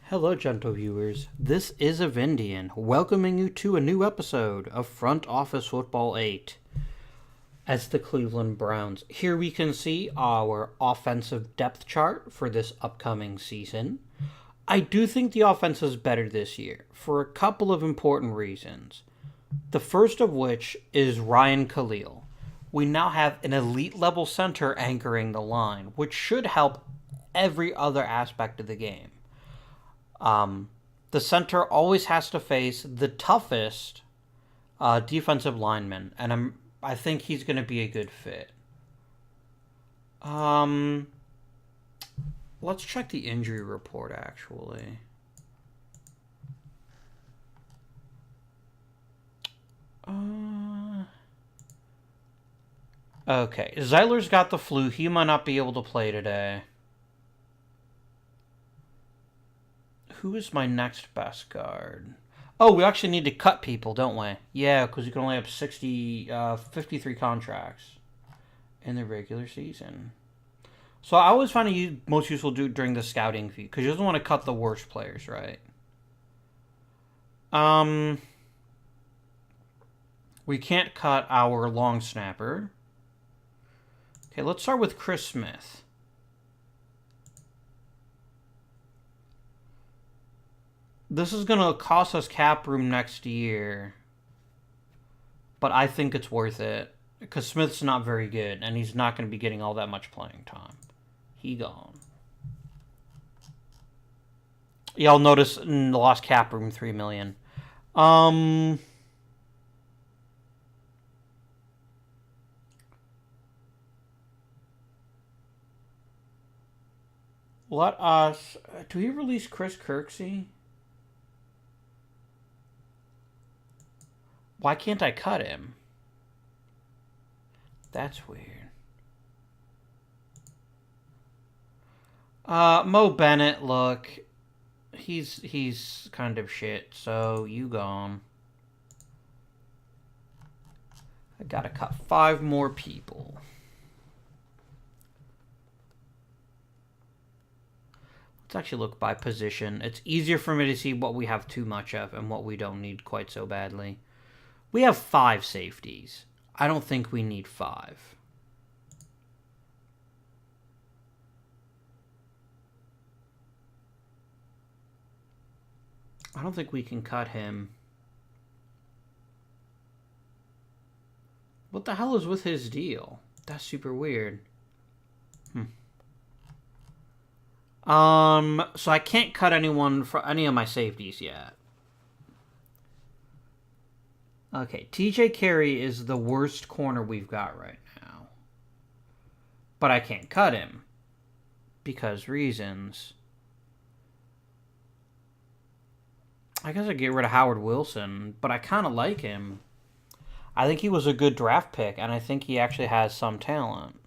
Hello, gentle viewers. This is Avindian, welcoming you to a new episode of Front Office Football 8 as the Cleveland Browns. Here we can see our offensive depth chart for this upcoming season. I do think the offense is better this year for a couple of important reasons. The first of which is Ryan Khalil. We now have an elite level center anchoring the line, which should help every other aspect of the game. The center always has to face the toughest defensive lineman, and I think he's going to be a good fit. Let's check the injury report, actually. Okay, Zeiler's got the flu. He might not be able to play today. Who is my next best guard? Oh, we actually need to cut people, don't we? Yeah, because we can only have 53 contracts in the regular season. So I always find it most useful to do during the scouting fee, because you don't want to cut the worst players, right? We can't cut our long snapper. Okay, let's start with Chris Smith. This is going to cost us cap room next year, but I think it's worth it because Smith's not very good, and he's not going to be getting all that much playing time. He gone. Y'all notice in the lost cap room, $3 million. Let us. Do we release Chris Kirksey? Why can't I cut him? That's weird. Mo Bennett, look. He's kind of shit, so you gone. I gotta cut 5 more people. Let's actually look by position. It's easier for me to see what we have too much of and what we don't need quite so badly. We have 5 safeties. I don't think we need 5. I don't think we can cut him. What the hell is with his deal? That's super weird. So I can't cut anyone for any of my safeties yet. Okay, TJ Carey is the worst corner we've got right now. But I can't cut him. Because reasons. I guess I'd get rid of Howard Wilson, but I kind of like him. I think he was a good draft pick, and I think he actually has some talent.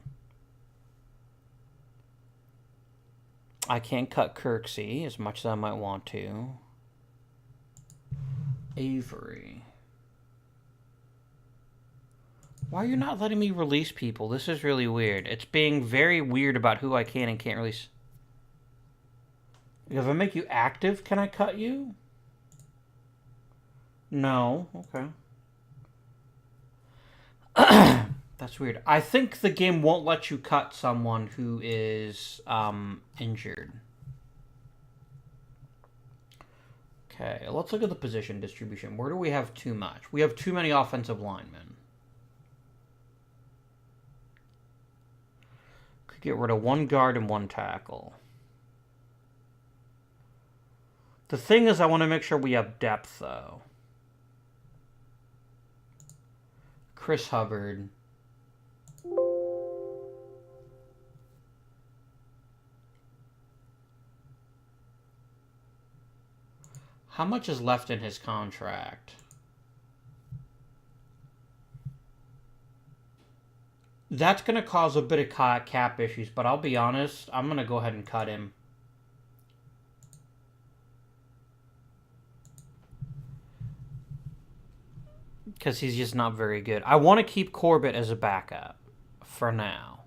I can't cut Kirksey as much as I might want to. Avery. Why are you not letting me release people? This is really weird. It's being very weird about who I can and can't release. If I make you active, can I cut you? No. Okay. That's weird. I think the game won't let you cut someone who is injured. Okay, let's look at the position distribution. Where do we have too much? We have too many offensive linemen. Could get rid of 1 guard and 1 tackle. The thing is, I want to make sure we have depth, though. Chris Hubbard. How much is left in his contract? That's going to cause a bit of cap issues, but I'll be honest, I'm going to go ahead and cut him. Because he's just not very good. I want to keep Corbett as a backup for now.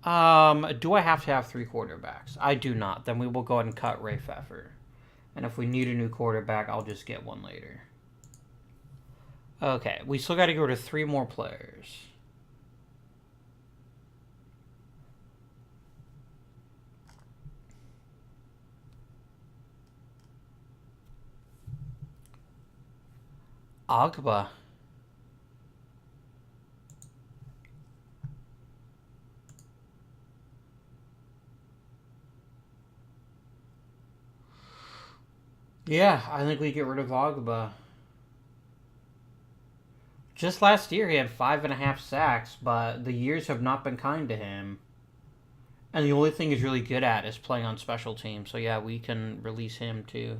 Do I have to have 3 quarterbacks? I do not. Then we will go ahead and cut Ray Pfeffer. And if we need a new quarterback, I'll just get one later. Okay, we still got to go to 3 more players. Agba. Yeah, I think we get rid of Agba. Just last year, he had 5.5 sacks, but the years have not been kind to him. And the only thing he's really good at is playing on special teams. So yeah, we can release him too.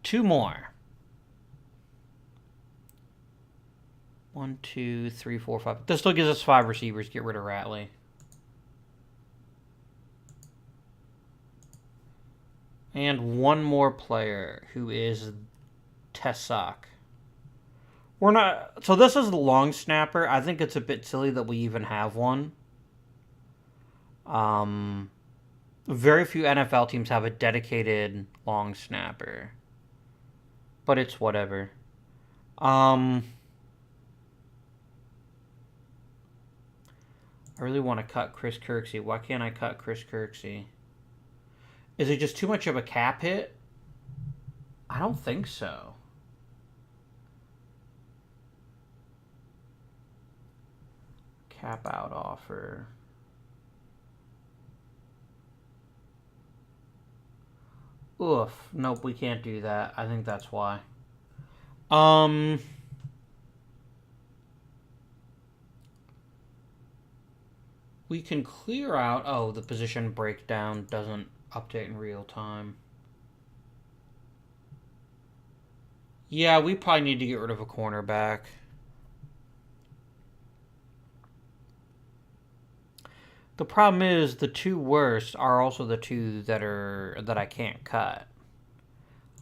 2 more. 1, 2, 3, 4, 5. This still gives us 5 receivers. Get rid of Ratley. And 1 more player, who is Tessak. We're not... So this is the long snapper. I think it's a bit silly that we even have one. Very few NFL teams have a dedicated long snapper. But it's whatever. I really want to cut Chris Kirksey. Why can't I cut Chris Kirksey? Is it just too much of a cap hit? I don't think so. Cap out offer. Oof. Nope, we can't do that. I think that's why. We can clear out... Oh, the position breakdown doesn't update in real time. Yeah, we probably need to get rid of a cornerback. The problem is the 2 worst are also the 2 that I can't cut.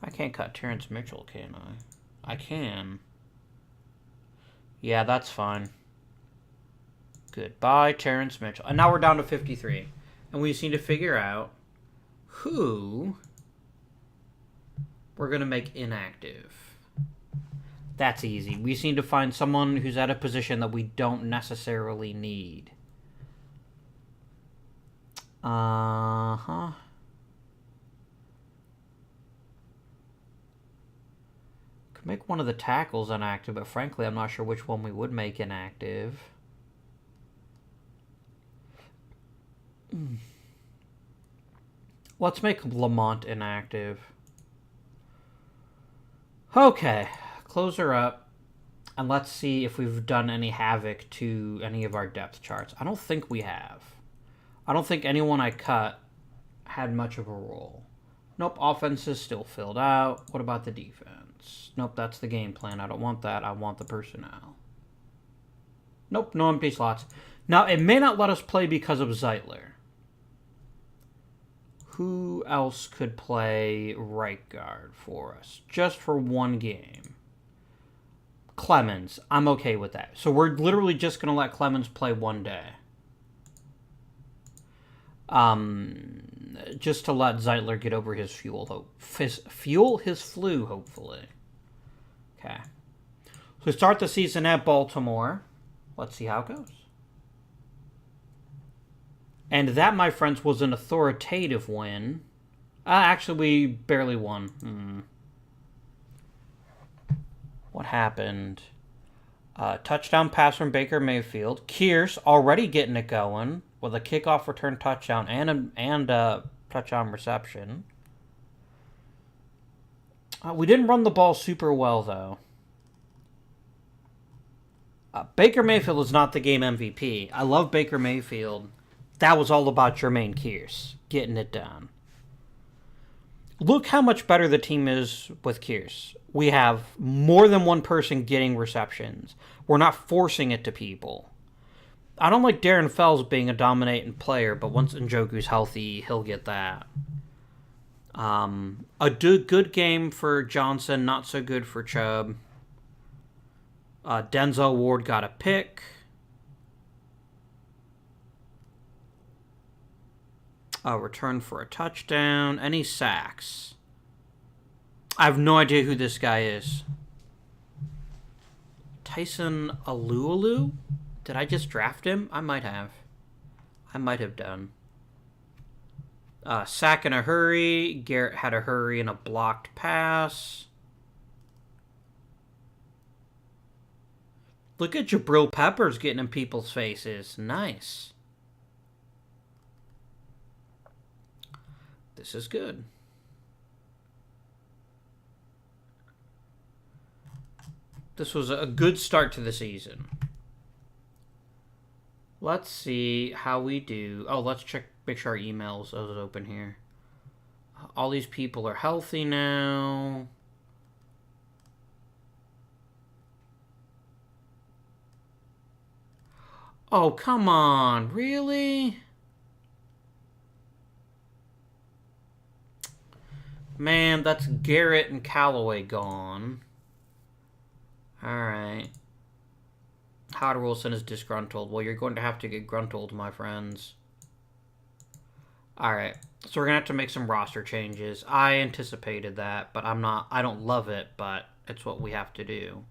I can't cut Terrence Mitchell, can I? I can. Yeah, that's fine. Goodbye, Terrence Mitchell. And now we're down to 53. And we just need to figure out who we're going to make inactive. That's easy. We just need to find someone who's at a position that we don't necessarily need. Could make one of the tackles inactive, but frankly, I'm not sure which one we would make inactive. Let's make Lamont inactive. Okay, close her up. And let's see if we've done any havoc to any of our depth charts. I don't think we have. I don't think anyone I cut had much of a role. Nope, offense is still filled out. What about the defense? Nope, that's the game plan. I don't want that. I want the personnel. Nope, no empty slots. Now, it may not let us play because of Zeitler. Who else could play right guard for us? Just for 1 game. Clemens. I'm okay with that. So we're literally just going to let Clemens play 1 day. Just to let Zeitler get over his flu, hopefully. Okay. So we start the season at Baltimore. Let's see how it goes. And that, my friends, was an authoritative win. Actually, we barely won. What happened? Touchdown pass from Baker Mayfield. Kearse already getting it going with a kickoff return touchdown and a touchdown reception. We didn't run the ball super well, though. Baker Mayfield is not the game MVP. I love Baker Mayfield. That was all about Jermaine Kearse getting it done. Look how much better the team is with Kearse. We have more than one person getting receptions. We're not forcing it to people. I don't like Darren Fells being a dominating player, but once Njoku's healthy, he'll get that. A good game for Johnson, not so good for Chubb. Denzel Ward got a pick. Return for a touchdown. Any sacks? I have no idea who this guy is. Tyson Alualu? Did I just draft him? I might have. I might have done. Sack in a hurry. Garrett had a hurry and a blocked pass. Look at Jabril Peppers getting in people's faces. Nice. This is good. This was a good start to the season. Let's see how we do. Oh, let's check, make sure our emails are open here. All these people are healthy now. Oh, come on. Really? Man, that's Garrett and Callaway gone. Alright. Howard Wilson is disgruntled. Well, you're going to have to get gruntled, my friends. Alright. So we're going to have to make some roster changes. I anticipated that, but I don't love it, but it's what we have to do.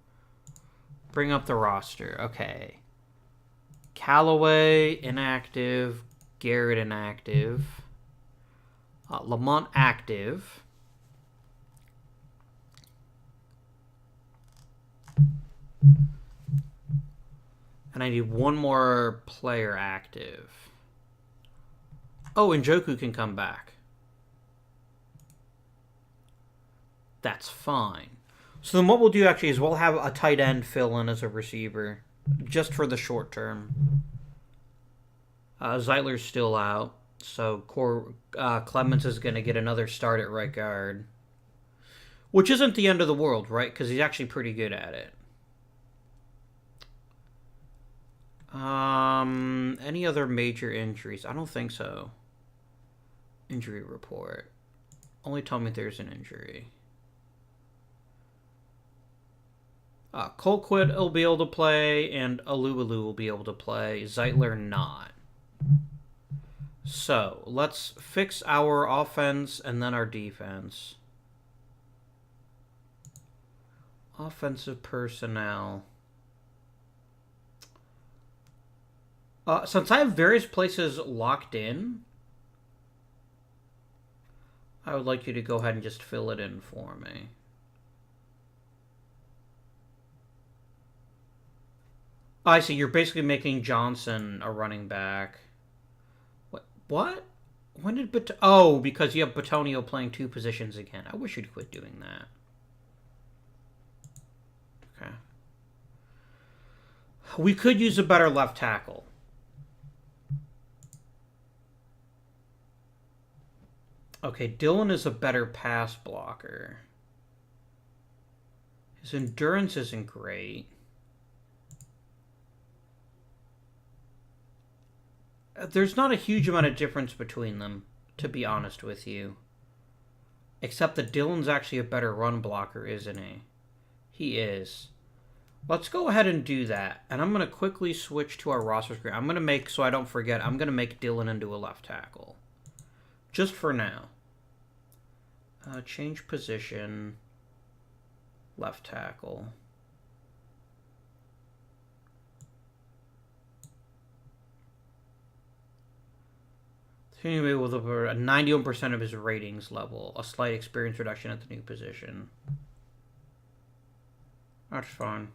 Bring up the roster. Okay. Callaway, inactive. Garrett, inactive. Lamont, active. And I need one more player active. Oh, Njoku can come back. That's fine. So then what we'll do actually is we'll have a tight end fill in as a receiver. Just for the short term. Zeitler's still out. So Clemens is going to get another start at right guard. Which isn't the end of the world, right? Because he's actually pretty good at it. Any other major injuries? I don't think so. Injury report. Only tell me there's an injury. Colquitt will be able to play, and Alualu will be able to play. Zeitler not. So, let's fix our offense and then our defense. Offensive personnel. Since I have various places locked in, I would like you to go ahead and just fill it in for me. I see. You're basically making Johnson a running back. What? When did Oh, because you have Batonio playing two positions again. I wish you'd quit doing that. Okay. We could use a better left tackle. Okay, Dylan is a better pass blocker. His endurance isn't great. There's not a huge amount of difference between them, to be honest with you. Except that Dylan's actually a better run blocker, isn't he? He is. Let's go ahead and do that. And I'm going to quickly switch to our roster screen. I'm going to make, so I don't forget, I'm going to make Dylan into a left tackle. Just for now. Change position. Left tackle. Anyway, with a 91% of his ratings level. A slight experience reduction at the new position. That's fine.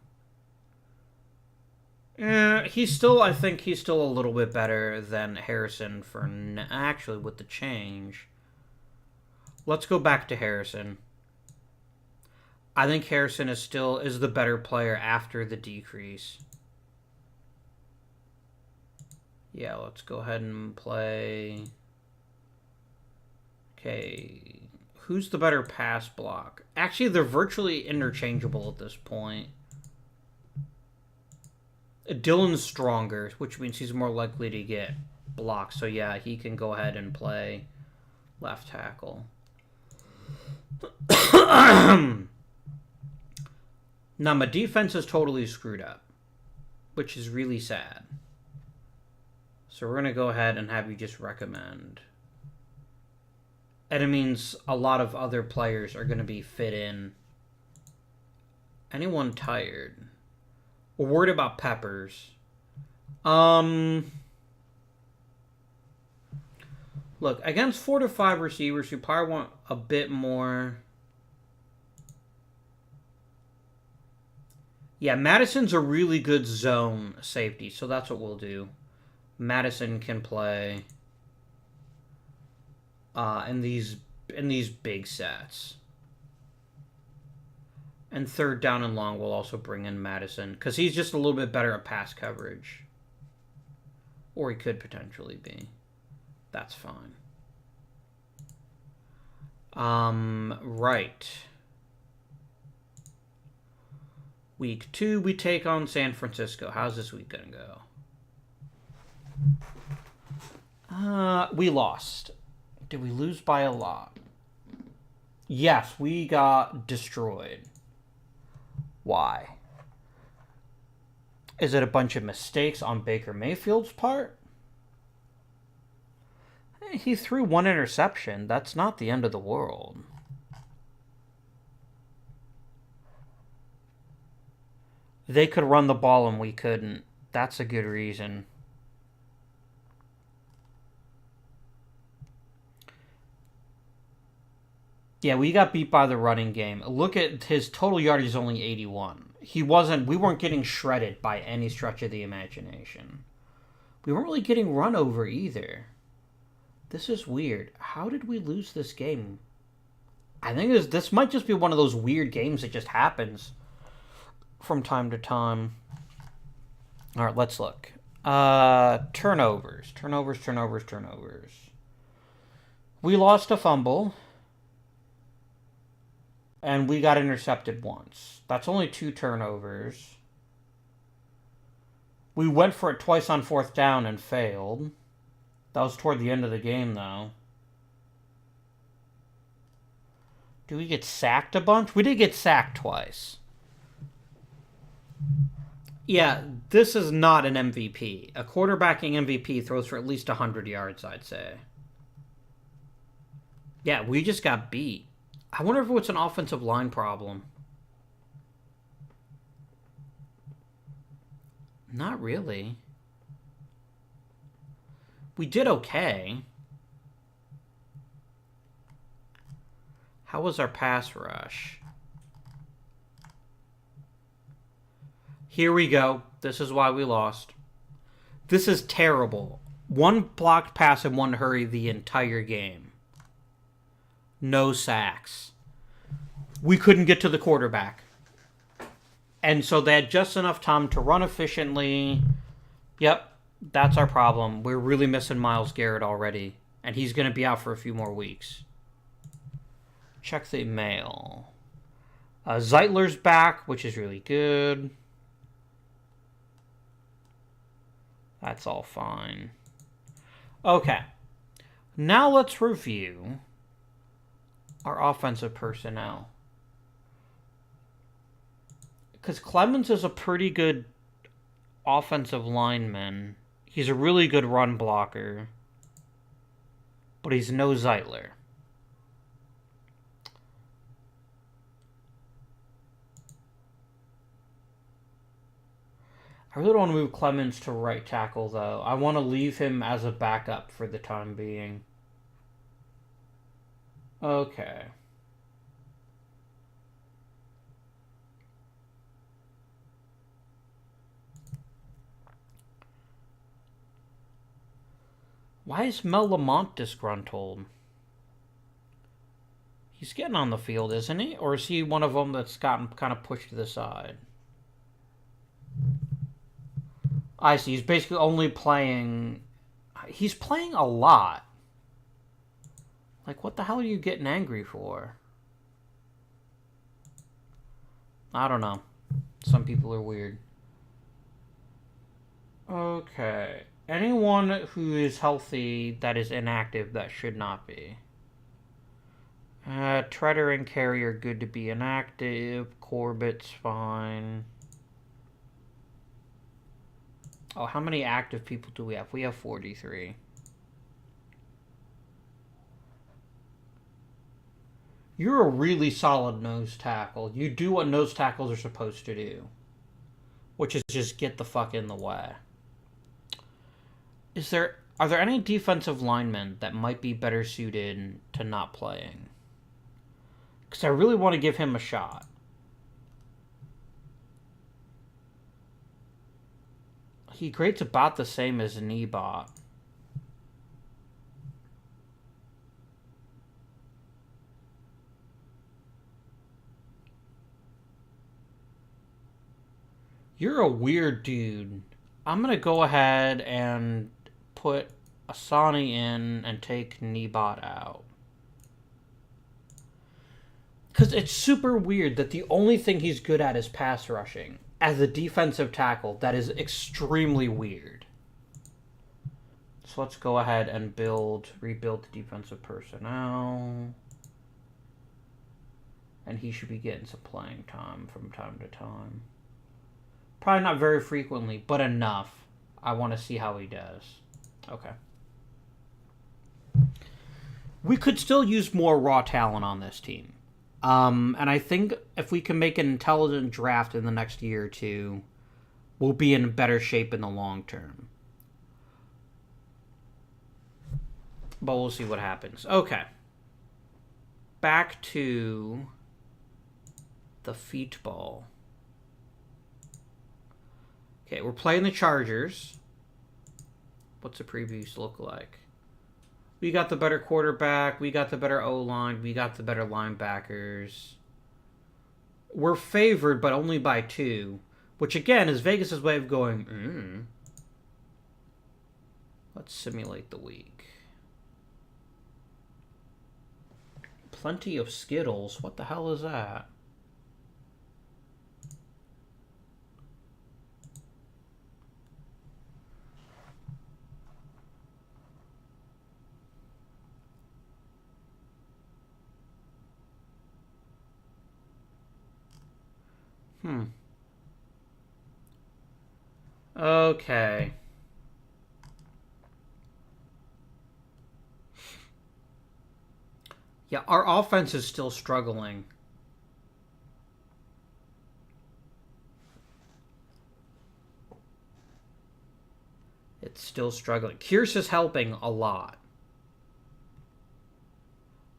Yeah, I think he's still a little bit better than Harrison for actually with the change. Let's go back to Harrison. I think Harrison is the better player after the decrease. Yeah, let's go ahead and play. Okay, who's the better pass block? Actually, they're virtually interchangeable at this point. Dylan's stronger, which means he's more likely to get blocked. So yeah, he can go ahead and play left tackle. Now, my defense is totally screwed up, which is really sad. So we're going to go ahead and have you just recommend. And it means a lot of other players are going to be fit in. Anyone tired? We're worried about Peppers. Look, against 4 to 5 receivers, you probably want a bit more. Yeah, Madison's a really good zone safety, so that's what we'll do. Madison can play in these big sets. And third down and long, we'll also bring in Madison, because he's just a little bit better at pass coverage. Or he could potentially be. That's fine. Right. Week 2, we take on San Francisco. How's this week gonna go? We lost. Did we lose by a lot? Yes, we got destroyed. Why? Is it a bunch of mistakes on Baker Mayfield's part? He threw 1 interception. That's not the end of the world. They could run the ball and we couldn't. That's a good reason. Yeah, we got beat by the running game. Look at his total yardage is only 81. We weren't getting shredded by any stretch of the imagination. We weren't really getting run over either. This is weird. How did we lose this game? I think this might just be one of those weird games that just happens from time to time. All right, let's look. Turnovers. We lost a fumble. And we got intercepted once. That's only 2 turnovers. We went for it twice on 4th down and failed. That was toward the end of the game, though. Do we get sacked a bunch? We did get sacked twice. Yeah, this is not an MVP. A quarterbacking MVP throws for at least 100 yards, I'd say. Yeah, we just got beat. I wonder if it's an offensive line problem. Not really. We did okay. How was our pass rush? Here we go. This is why we lost. This is terrible. 1 blocked pass in 1 hurry the entire game. No sacks. We couldn't get to the quarterback. And so they had just enough time to run efficiently. Yep, that's our problem. We're really missing Myles Garrett already. And he's going to be out for a few more weeks. Check the mail. Zeitler's back, which is really good. That's all fine. Okay. Now let's review our offensive personnel. Because Clemens is a pretty good offensive lineman. He's a really good run blocker. But he's no Zeitler. I really don't want to move Clemens to right tackle, though. I want to leave him as a backup for the time being. Okay. Why is Mel Lamont disgruntled? He's getting on the field, isn't he? Or is he one of them that's gotten kind of pushed to the side? I see. He's basically only playing... He's playing a lot. Like, what the hell are you getting angry for? I don't know. Some people are weird. Okay. Anyone who is healthy that is inactive, that should not be. Treader and Carey are good to be inactive. Corbett's fine. Oh, how many active people do we have? We have 43. You're a really solid nose tackle. You do what nose tackles are supposed to do, which is just get the fuck in the way. Are there any defensive linemen that might be better suited to not playing? Because I really want to give him a shot. He grades about the same as Nebot. You're a weird dude. I'm going to go ahead and put Asani in and take Nebot out. Because it's super weird that the only thing he's good at is pass rushing. As a defensive tackle, that is extremely weird. So let's go ahead and rebuild the defensive personnel. And he should be getting some playing time from time to time. Probably not very frequently, but enough. I want to see how he does. Okay. We could still use more raw talent on this team. And I think if we can make an intelligent draft in the next year or two, we'll be in better shape in the long term. But we'll see what happens. Okay. Back to the feetball. Okay, we're playing the Chargers. What's the previews look like? We got the better quarterback. We got the better O-line. We got the better linebackers. We're favored, but only by 2. Which, again, is Vegas' way of going, Let's simulate the week. Plenty of Skittles. What the hell is that? Okay. Yeah, our offense is still struggling. It's still struggling. Kearse is helping a lot.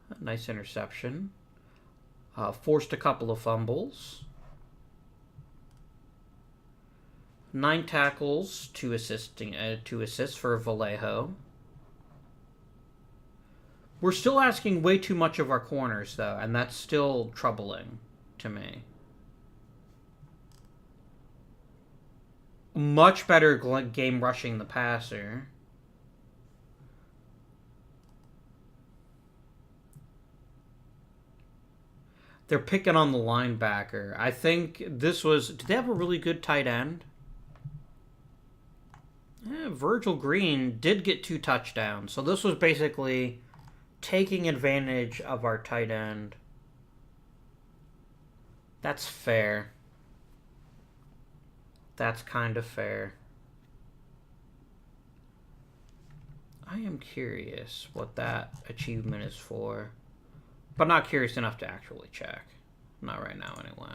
A nice interception. Forced a couple of fumbles. 9 tackles, 2 assists for Vallejo. We're still asking way too much of our corners, though, and that's still troubling to me. Much better game rushing the passer. They're picking on the linebacker. I think this was... Did they have a really good tight end? Yeah, Virgil Green did get 2 touchdowns. So this was basically taking advantage of our tight end. That's fair. That's kind of fair. I am curious what that achievement is for. But not curious enough to actually check. Not right now, anyway.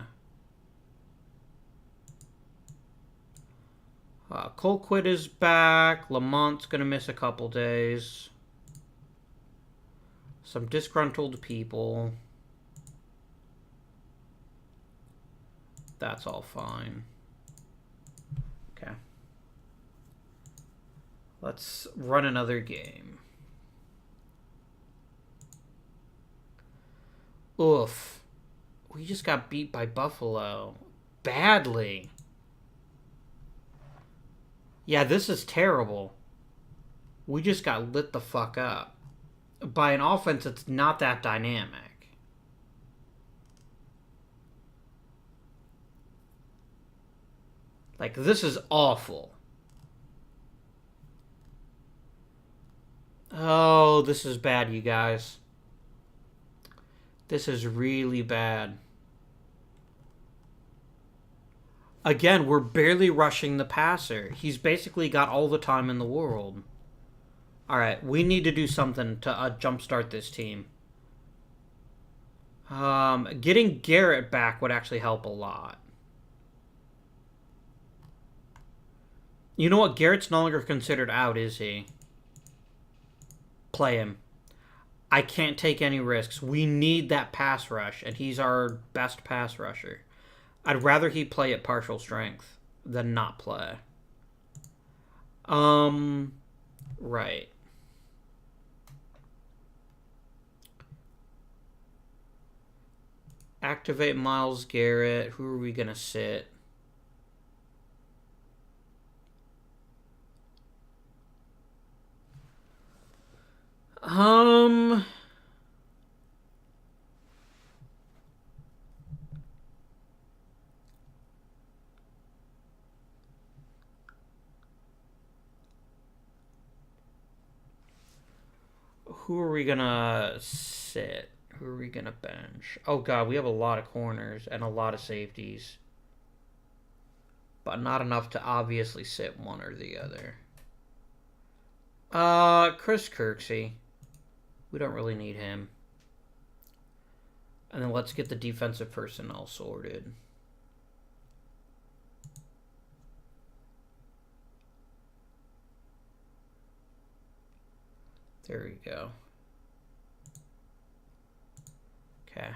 Colquitt is back. Lamont's going to miss a couple days. Some disgruntled people. That's all fine. Okay. Let's run another game. Oof. We just got beat by Buffalo. Badly. Yeah, this is terrible. We just got lit the fuck up. By an offense that's not that dynamic. Like, this is awful. Oh, this is bad, you guys. This is really bad. Again, we're barely rushing the passer. He's basically got all the time in the world. Alright, we need to do something to jumpstart this team. Getting Garrett back would actually help a lot. You know what? Garrett's no longer considered out, is he? Play him. I can't take any risks. We need that pass rush, and he's our best pass rusher. I'd rather he play at partial strength than not play. Right. Activate Myles Garrett. Who are we going to sit? Who are we going to sit? Who are we going to bench? Oh, God, we have a lot of corners and a lot of safeties. But not enough to obviously sit one or the other. Chris Kirksey. We don't really need him. And then let's get the defensive personnel sorted. There we go. Okay.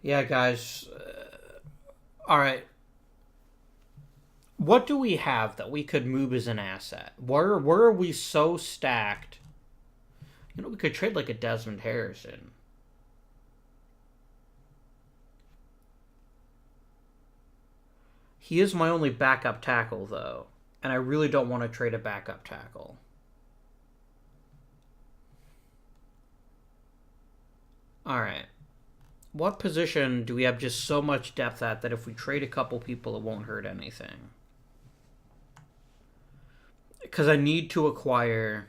Yeah, guys. All right. What do we have that we could move as an asset? Where are we so stacked? You know, we could trade like a Desmond Harrison. He is my only backup tackle, though. And I really don't want to trade a backup tackle. Alright. What position do we have just so much depth at that if we trade a couple people, it won't hurt anything? Because I need to acquire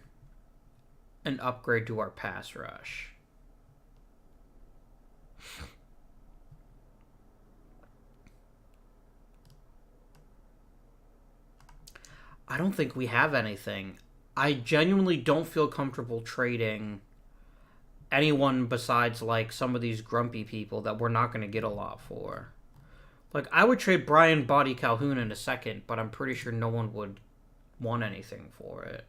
an upgrade to our pass rush. I don't think we have anything. I genuinely don't feel comfortable trading anyone besides like some of these grumpy people that we're not going to get a lot for. Like, I would trade Brian Body Calhoun in a second, but I'm pretty sure no one would want anything for it.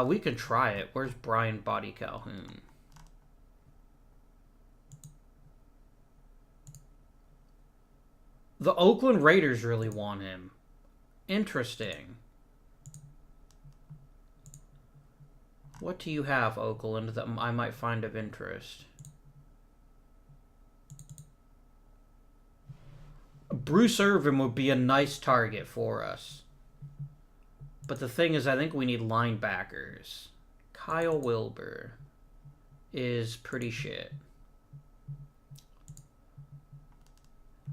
We can try it. Where's Brian Body Calhoun? The Oakland Raiders really want him. Interesting. What do you have, Oakland, that I might find of interest? Bruce Irvin would be a nice target for us. But the thing is, I think we need linebackers. Kyle Wilbur is pretty shit.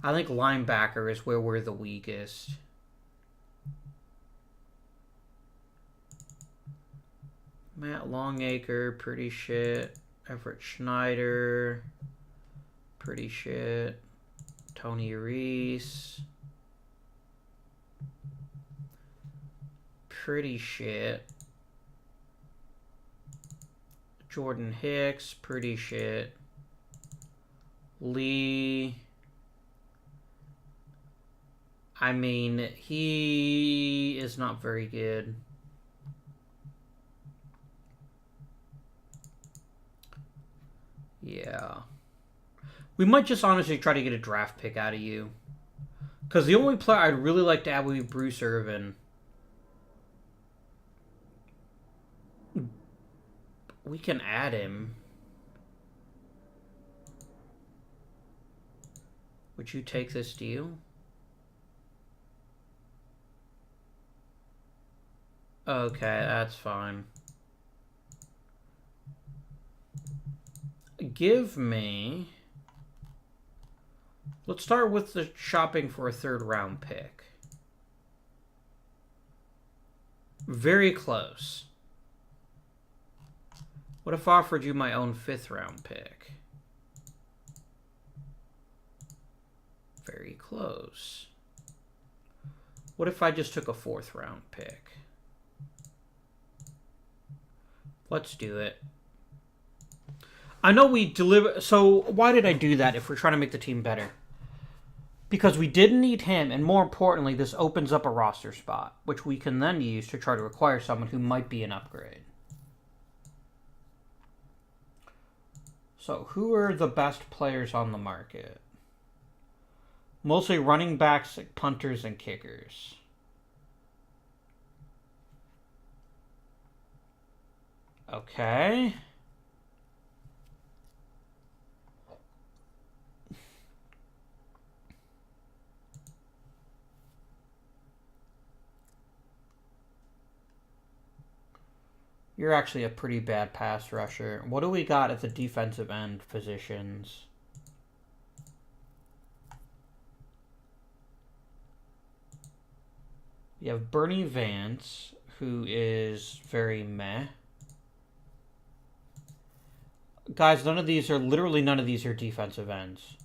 I think linebacker is where we're the weakest. Matt Longacre, pretty shit. Everett Schneider, pretty shit. Tony Reese, pretty shit. Jordan Hicks, pretty shit. Lee, I mean, he is not very good. Yeah. We might just honestly try to get a draft pick out of you. Because the only player I'd really like to add would be Bruce Irvin. We can add him. Would you take this deal? Okay, that's fine. Give me... Let's start with the shopping for a third round pick. Very close. What if I offered you my own 5th round pick? Very close. What if I just took a 4th round pick? Let's do it. I know we deliver. So why did I do that if we're trying to make the team better? Because we didn't need him, and more importantly, this opens up a roster spot, which we can then use to try to acquire someone who might be an upgrade. So who are the best players on the market? Mostly running backs, punters, and kickers. Okay. You're actually a pretty bad pass rusher. What do we got at the defensive end positions? You have Bernie Vance, who is very meh. Guys, none of these are defensive ends.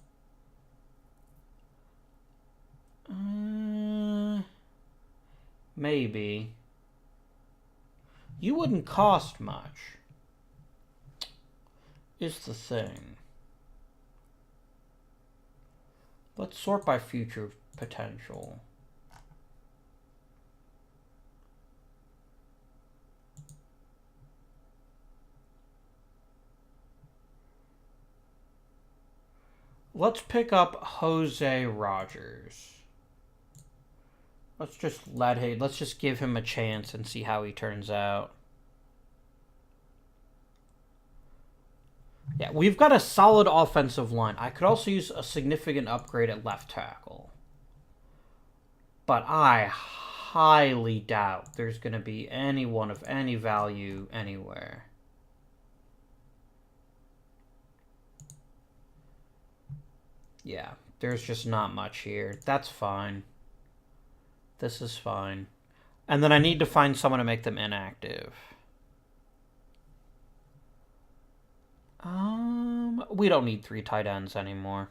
Maybe. You wouldn't cost much, is the thing. Let's sort by future potential. Let's pick up Jose Rogers. Let's just give him a chance and see how he turns out. Yeah, we've got a solid offensive line. I could also use a significant upgrade at left tackle. But I highly doubt there's going to be anyone of any value anywhere. Yeah, there's just not much here. That's fine. This is fine. And then I need to find someone to make them inactive. We don't need 3 tight ends anymore.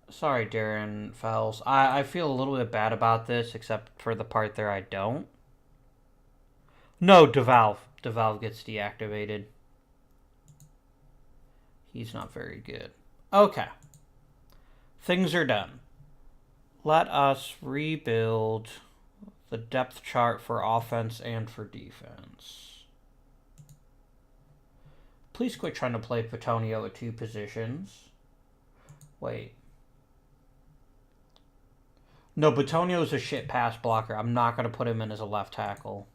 Sorry, Darren Fells. I feel a little bit bad about this, except for the part there I don't. No, DeValve. DeValve gets deactivated. He's not very good. Okay. Things are done. Let us rebuild the depth chart for offense and for defense. Please quit trying to play Petonio at 2 positions. Wait. No, Petonio's a shit pass blocker. I'm not going to put him in as a left tackle.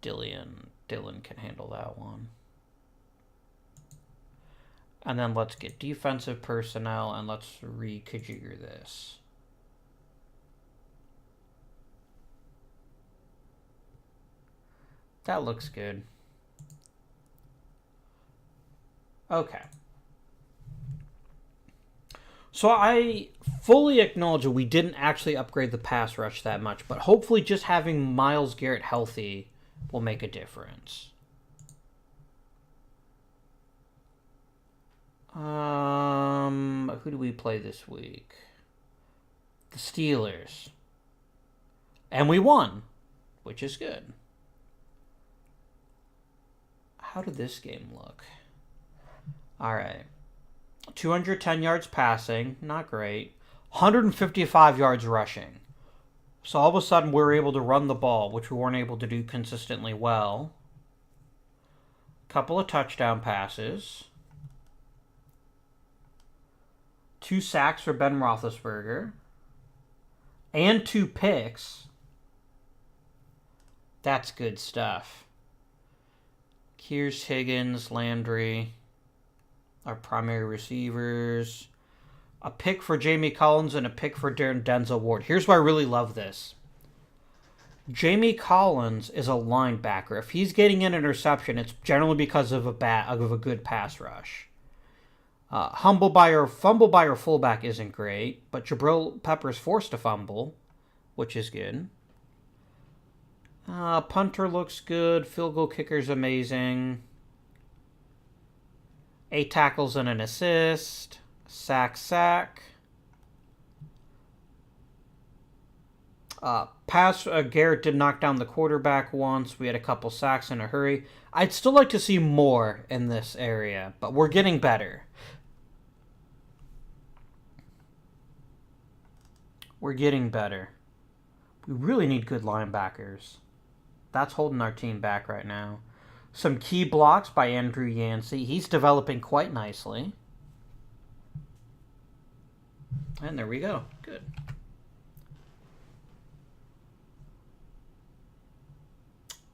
Dylan can handle that one. And then let's get defensive personnel and let's reconfigure this. That looks good. Okay. So I fully acknowledge that we didn't actually upgrade the pass rush that much, but hopefully just having Myles Garrett healthy will make a difference. Who do we play this week? The Steelers. And we won, which is good. How did this game look? All right. 210 yards passing, not great. 155 yards rushing. So all of a sudden we're able to run the ball, which we weren't able to do consistently well. Couple of touchdown passes. 2 sacks for Ben Roethlisberger. And 2 picks. That's good stuff. Here's Higgins, Landry, our primary receivers. A pick for Jamie Collins and a pick for Denzel Ward. Here's why I really love this. Jamie Collins is a linebacker. If he's getting an interception, it's generally because of a good pass rush. Fumble by your fullback isn't great, but Jabril Peppers forced to fumble, which is good. Punter looks good. Field goal kicker's amazing. 8 tackles and an assist. Sack. Garrett did knock down the quarterback once. We had a couple sacks in a hurry. I'd still like to see more in this area, but we're getting better. We're getting better. We really need good linebackers. That's holding our team back right now. Some key blocks by Andrew Yancey. He's developing quite nicely. And there we go. Good.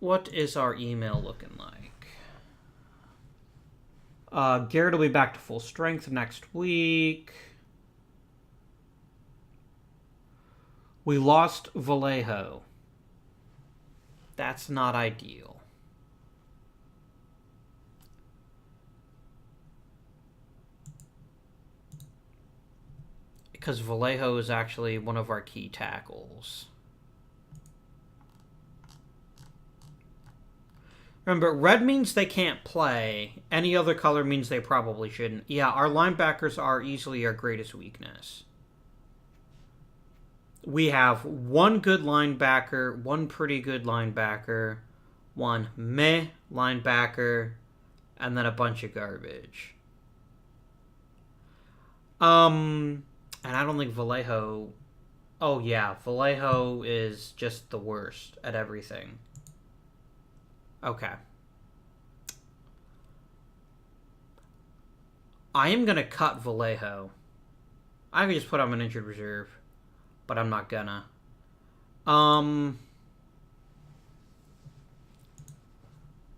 What is our email looking like? Garrett will be back to full strength next week. We lost Vallejo. That's not ideal. Because Vallejo is actually one of our key tackles. Remember, red means they can't play. Any other color means they probably shouldn't. Yeah, our linebackers are easily our greatest weakness. We have one good linebacker, one pretty good linebacker, one meh linebacker, and then a bunch of garbage. And I don't think Vallejo... Oh, yeah, Vallejo is just the worst at everything. Okay. I am going to cut Vallejo. I could just put him on injured reserve, but I'm not gonna.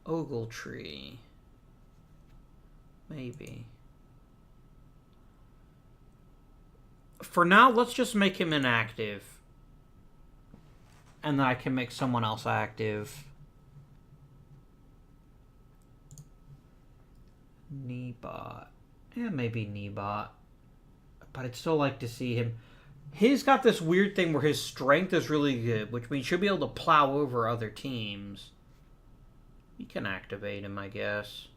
Ogletree. Maybe. For now, let's just make him inactive. And then I can make someone else active. Nebot. Yeah, maybe Nebot. But I'd still like to see him. He's got this weird thing where his strength is really good, which means he'll be able to plow over other teams. We can activate him, I guess.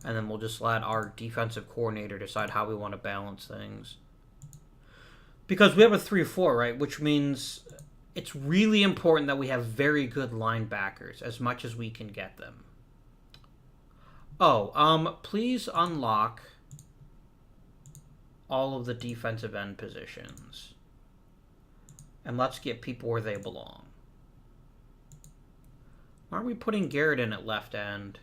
And then we'll just let our defensive coordinator decide how we want to balance things. Because we have a 3-4, right? Which means it's really important that we have very good linebackers, as much as we can get them. Oh, please unlock all of the defensive end positions. And let's get people where they belong. Why are we putting Garrett in at left end?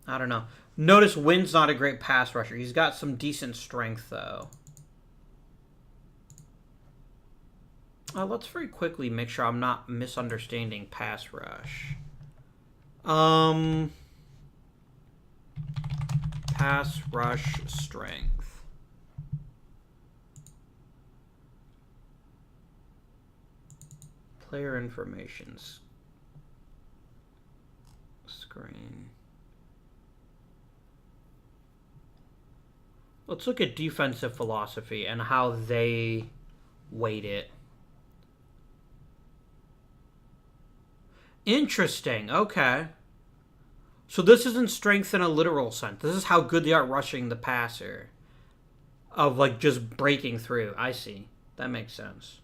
I don't know. Notice Wynn's not a great pass rusher. He's got some decent strength, though. Let's very quickly make sure I'm not misunderstanding pass rush. Pass rush strength. Player informations. Screen. Let's look at defensive philosophy and how they weight it. Interesting. Okay. So this isn't strength in a literal sense. This is how good they are rushing the passer. Of, like, just breaking through. I see. That makes sense.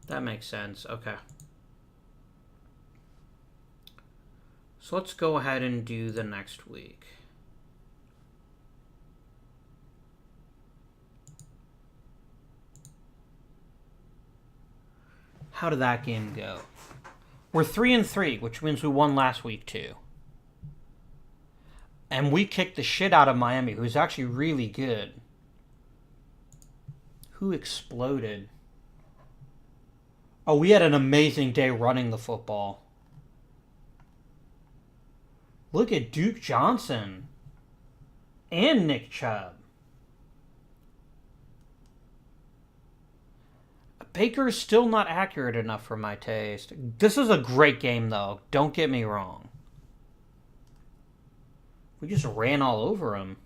That makes sense. Okay. So let's go ahead and do the next week. How did that game go? We're 3-3, which means we won last week too. And we kicked the shit out of Miami, who's actually really good. Who exploded? Oh, we had an amazing day running the football. Look at Duke Johnson. And Nick Chubb. Baker's still not accurate enough for my taste. This is a great game, though. Don't get me wrong. We just ran all over him.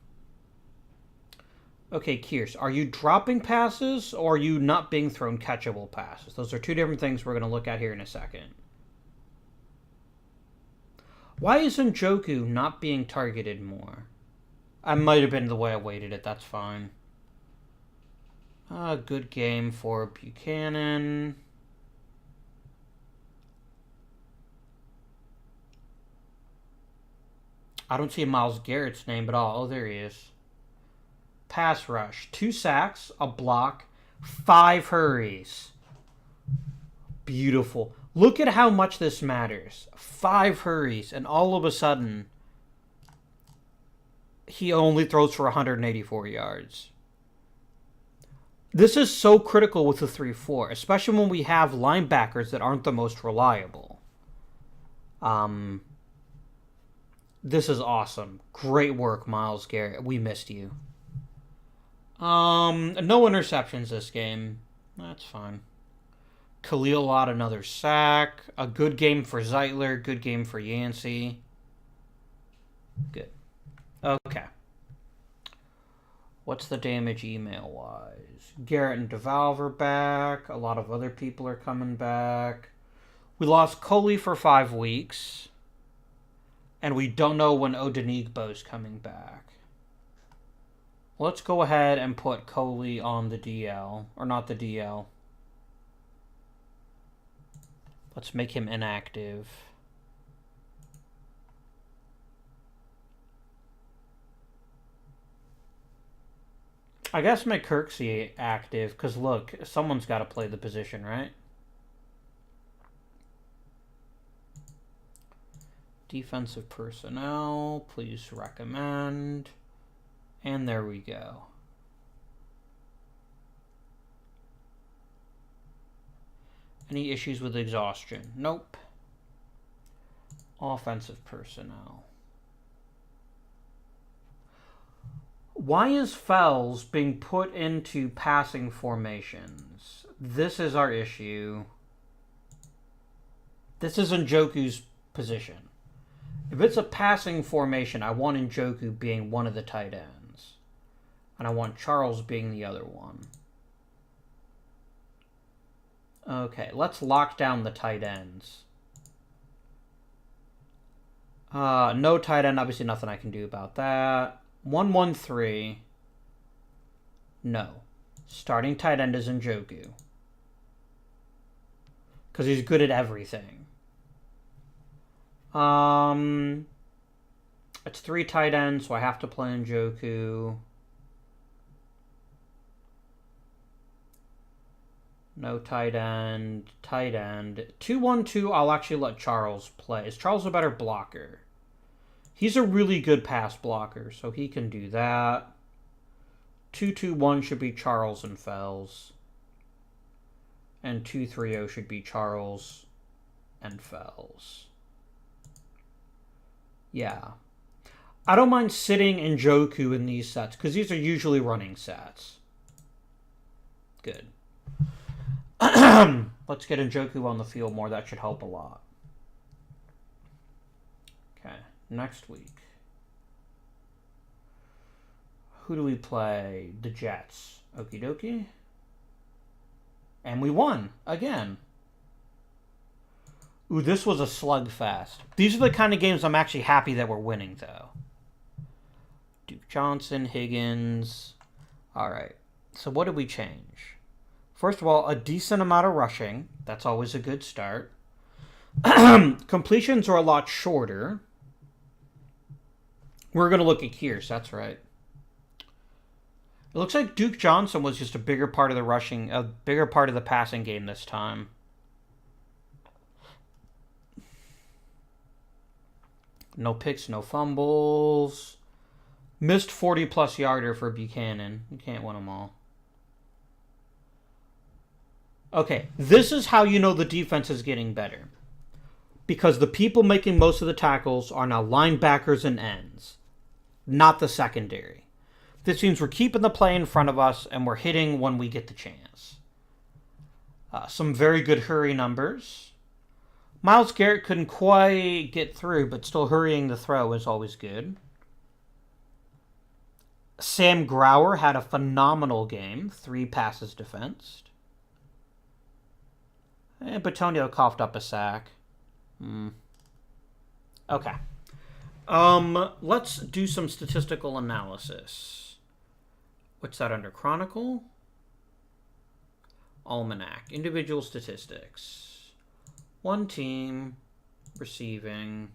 Okay, Kears, are you dropping passes or are you not being thrown catchable passes? Those are two different things we're going to look at here in a second. Why isn't Njoku not being targeted more? I might have been the way I weighted it. That's fine. A good game for Buchanan. I don't see Myles Garrett's name at all. Oh, there he is. Pass rush. 2 sacks, a block, 5 hurries. Beautiful. Look at how much this matters. 5 hurries, and all of a sudden, he only throws for 184 yards. This is so critical with the 3-4, especially when we have linebackers that aren't the most reliable. This is awesome. Great work, Myles Garrett. We missed you. No interceptions this game. That's fine. Khalil Lott, another sack. A good game for Zeitler. Good game for Yancey. Good. Okay. What's the damage email-wise? Garrett and DeValve are back. A lot of other people are coming back. We lost Coley for 5 weeks. And we don't know when Odenigbo's coming back. Let's go ahead and put Coley on the DL. Or not the DL. Let's make him inactive. I guess make Kirksey active, because look, someone's got to play the position, right? Defensive personnel, please recommend. And there we go. Any issues with exhaustion? Nope. Offensive personnel. Why is Fells being put into passing formations? This is our issue. This is Njoku's position. If it's a passing formation, I want Njoku being one of the tight ends. And I want Charles being the other one. Okay, let's lock down the tight ends. No tight end, obviously nothing I can do about that. 1-1-3. No. Starting tight end is Njoku. Because he's good at everything. It's 3 tight ends, so I have to play Njoku. No tight end. Tight end. 2-1-2, I'll actually let Charles play. Is Charles a better blocker? He's a really good pass blocker, so he can do that. 2-2-1 should be Charles and Fells. And 2-3-0 should be Charles and Fells. Yeah. I don't mind sitting Njoku in these sets, because these are usually running sets. Good. Let's get Njoku on the field more. That should help a lot. Okay, next week. Who do we play? The Jets. Okie dokie. And we won again. Ooh, this was a slugfest. These are the kind of games I'm actually happy that we're winning, though. Duke Johnson, Higgins. All right. So what did we change? First of all, a decent amount of rushing. That's always a good start. Completions are a lot shorter. We're going to look at Kears. That's right. It looks like Duke Johnson was just a bigger part of the rushing, a bigger part of the passing game this time. No picks, no fumbles. Missed 40-plus yarder for Buchanan. You can't win them all. Okay, this is how you know the defense is getting better. Because the people making most of the tackles are now linebackers and ends, not the secondary. This means we're keeping the play in front of us, and we're hitting when we get the chance. Some very good hurry numbers. Myles Garrett couldn't quite get through, but still hurrying the throw is always good. Sam Grauer had a phenomenal game. 3 passes defensed. And Batonio coughed up a sack. Okay. Let's do some statistical analysis. What's that under Chronicle? Almanac. Individual statistics. One team. Receiving.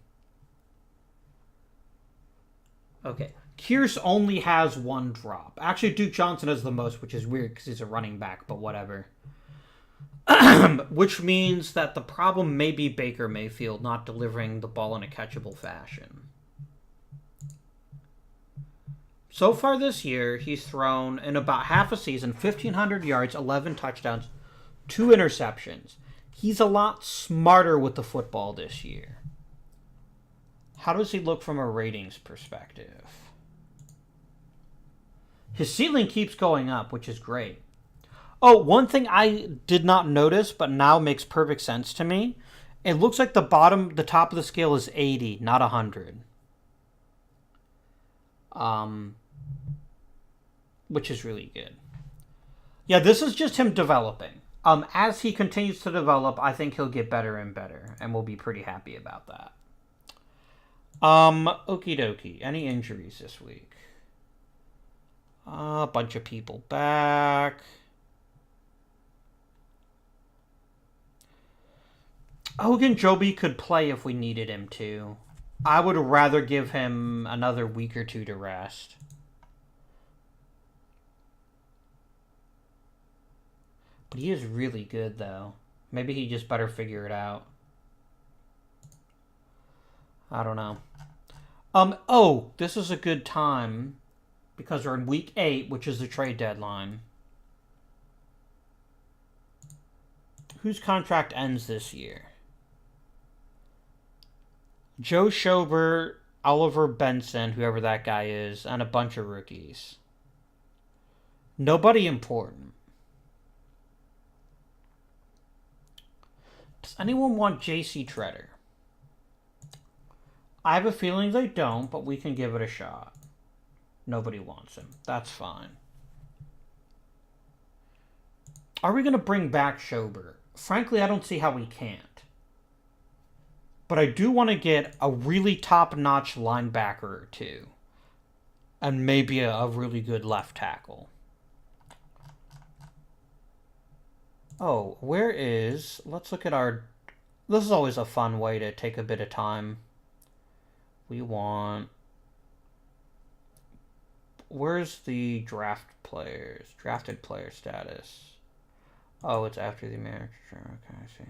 Okay. Kearse only has one drop. Actually, Duke Johnson has the most, which is weird because he's a running back, but whatever. Which means that the problem may be Baker Mayfield not delivering the ball in a catchable fashion. So far this year, he's thrown in about half a season 1,500 yards, 11 touchdowns, 2 interceptions. He's a lot smarter with the football this year. How does he look from a ratings perspective? His ceiling keeps going up, which is great. Oh, one thing I did not notice, but now makes perfect sense to me. It looks like the top of the scale is 80, not 100. Which is really good. Yeah, this is just him developing. As he continues to develop, I think he'll get better and better, and we'll be pretty happy about that. Okie dokie. Any injuries this week? A bunch of people back. Ogunjobi could play if we needed him to. I would rather give him another week or two to rest. But he is really good, though. Maybe he just better figure it out. I don't know. Oh, this is a good time because we're in week 8, which is the trade deadline. Whose contract ends this year? Joe Schobert, Oliver Benson, whoever that guy is, and a bunch of rookies. Nobody important. Does anyone want J.C. Treader? I have a feeling they don't, but we can give it a shot. Nobody wants him. That's fine. Are we going to bring back Schobert? Frankly, I don't see how we can't. But I do want to get a really top-notch linebacker or two. And maybe a really good left tackle. Oh, where is... Let's look at our... This is always a fun way to take a bit of time. We want... Where's the drafted player status? Oh, it's after the American... Okay, I see.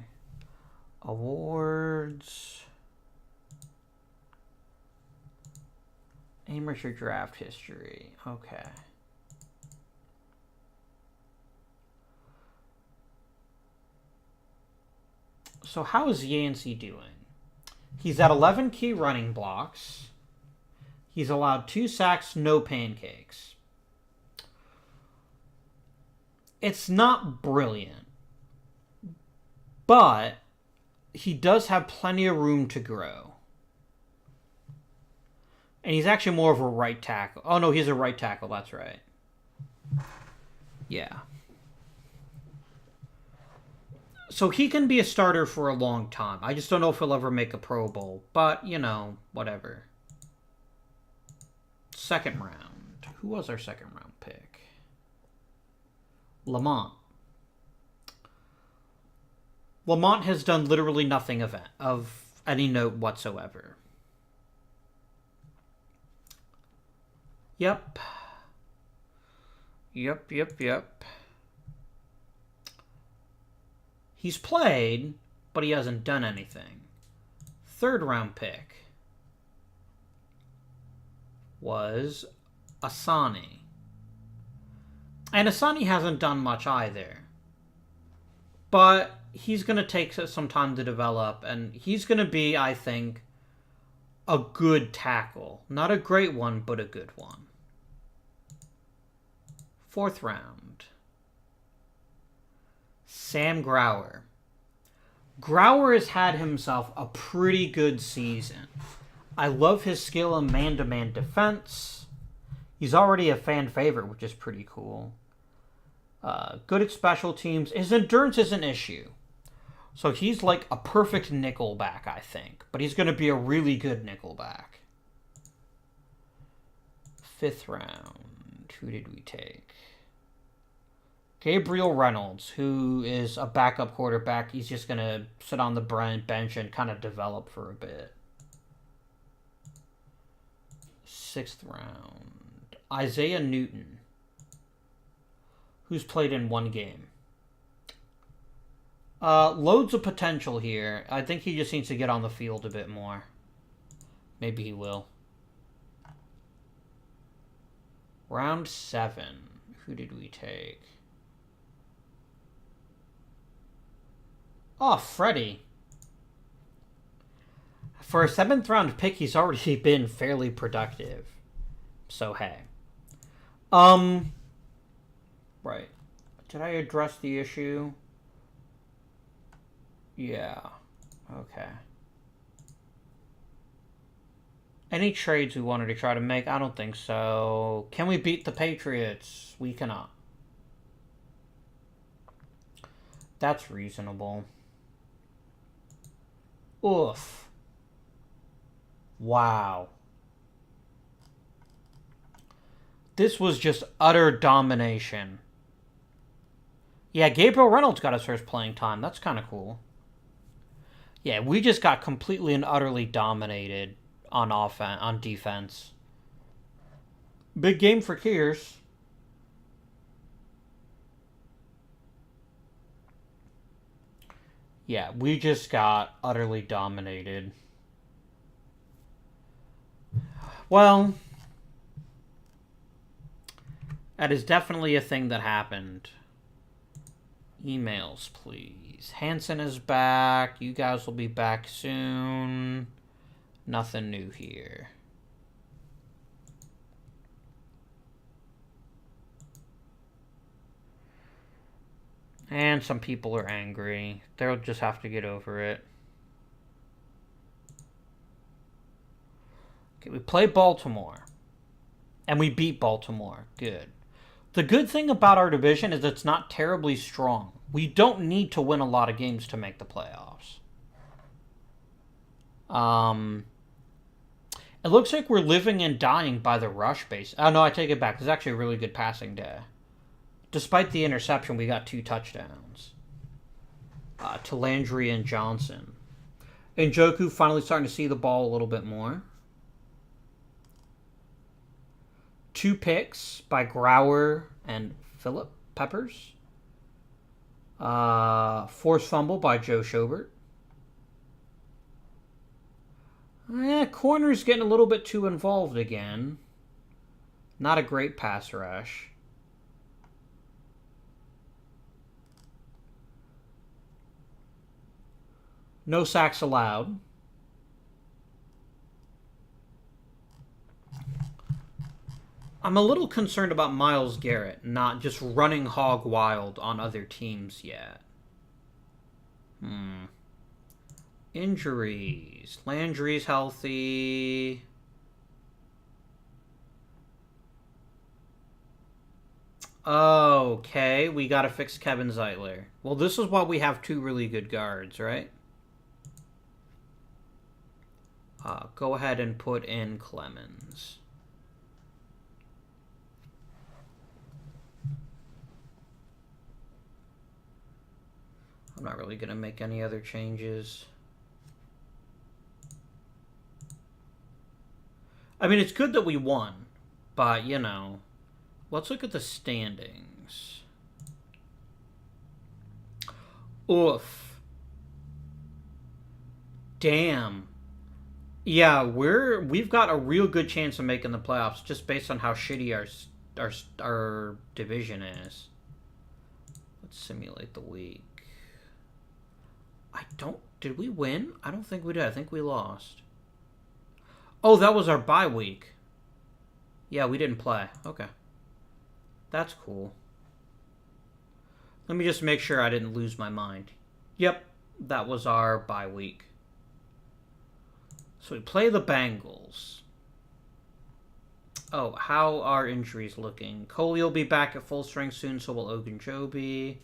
Awards. Amateur draft history. Okay. So how is Yancey doing? He's at 11 key running blocks. He's allowed 2 sacks, no pancakes. It's not brilliant. But he does have plenty of room to grow. And he's actually more of a right tackle. Oh, no, he's a right tackle. That's right. Yeah. So he can be a starter for a long time. I just don't know if he'll ever make a Pro Bowl. But, you know, whatever. Second round. Who was our second round pick? Lamont. Lamont has done literally nothing of any note whatsoever. Yep. He's played, but he hasn't done anything. Third round pick was Asani. And Asani hasn't done much either. But he's going to take some time to develop, and he's going to be, I think, a good tackle. Not a great one, but a good one. Fourth round. Sam Grauer. Grauer has had himself a pretty good season. I love his skill in man-to-man defense. He's already a fan favorite, which is pretty cool. Good at special teams. His endurance is an issue. So he's like a perfect nickelback, I think. But he's going to be a really good nickelback. Fifth round. Who did we take? Gabriel Reynolds, who is a backup quarterback. He's just going to sit on the bench and kind of develop for a bit. 6th round. Isaiah Newton, who's played in 1 game. Loads of potential here. I think he just needs to get on the field a bit more. Maybe he will. Round 7. Who did we take? Oh, Freddie. For a 7th round pick, he's already been fairly productive. So, hey. Right. Did I address the issue? Yeah. Okay. Any trades we wanted to try to make? I don't think so. Can we beat the Patriots? We cannot. That's reasonable. Oof. Wow. This was just utter domination. Yeah, Gabriel Reynolds got his first playing time. That's kind of cool. Yeah, we just got completely and utterly dominated on defense. Big game for Kears. Yeah, we just got utterly dominated. Well, that is definitely a thing that happened. Emails, please. Hansen is back. You guys will be back soon. Nothing new here. And some people are angry. They'll just have to get over it. Okay, we play Baltimore. And we beat Baltimore. Good. The good thing about our division is it's not terribly strong. We don't need to win a lot of games to make the playoffs. It looks like we're living and dying by the rush base. Oh, no, I take it back. It's actually a really good passing day. Despite the interception, we got 2 touchdowns. To Landry and Johnson. Njoku finally starting to see the ball a little bit more. 2 picks by Grauer and Phillip Peppers. Forced fumble by Joe Schobert. Corner's getting a little bit too involved again. Not a great pass rush. No sacks allowed. I'm a little concerned about Myles Garrett not just running hog wild on other teams yet. Injuries. Landry's healthy. Okay, we gotta fix Kevin Zeitler. Well, this is why we have 2 really good guards, right? Go ahead and put in Clemens. I'm not really going to make any other changes. I mean, it's good that we won, but, you know, let's look at the standings. Oof. Damn. Yeah, we've got a real good chance of making the playoffs just based on how shitty our division is. Let's simulate the week. Did we win? I don't think we did. I think we lost. Oh, that was our bye week. Yeah, we didn't play. Okay. That's cool. Let me just make sure I didn't lose my mind. Yep, that was our bye week. So we play the Bengals. Oh, how are injuries looking? Coley will be back at full strength soon, so will Ogunjobi.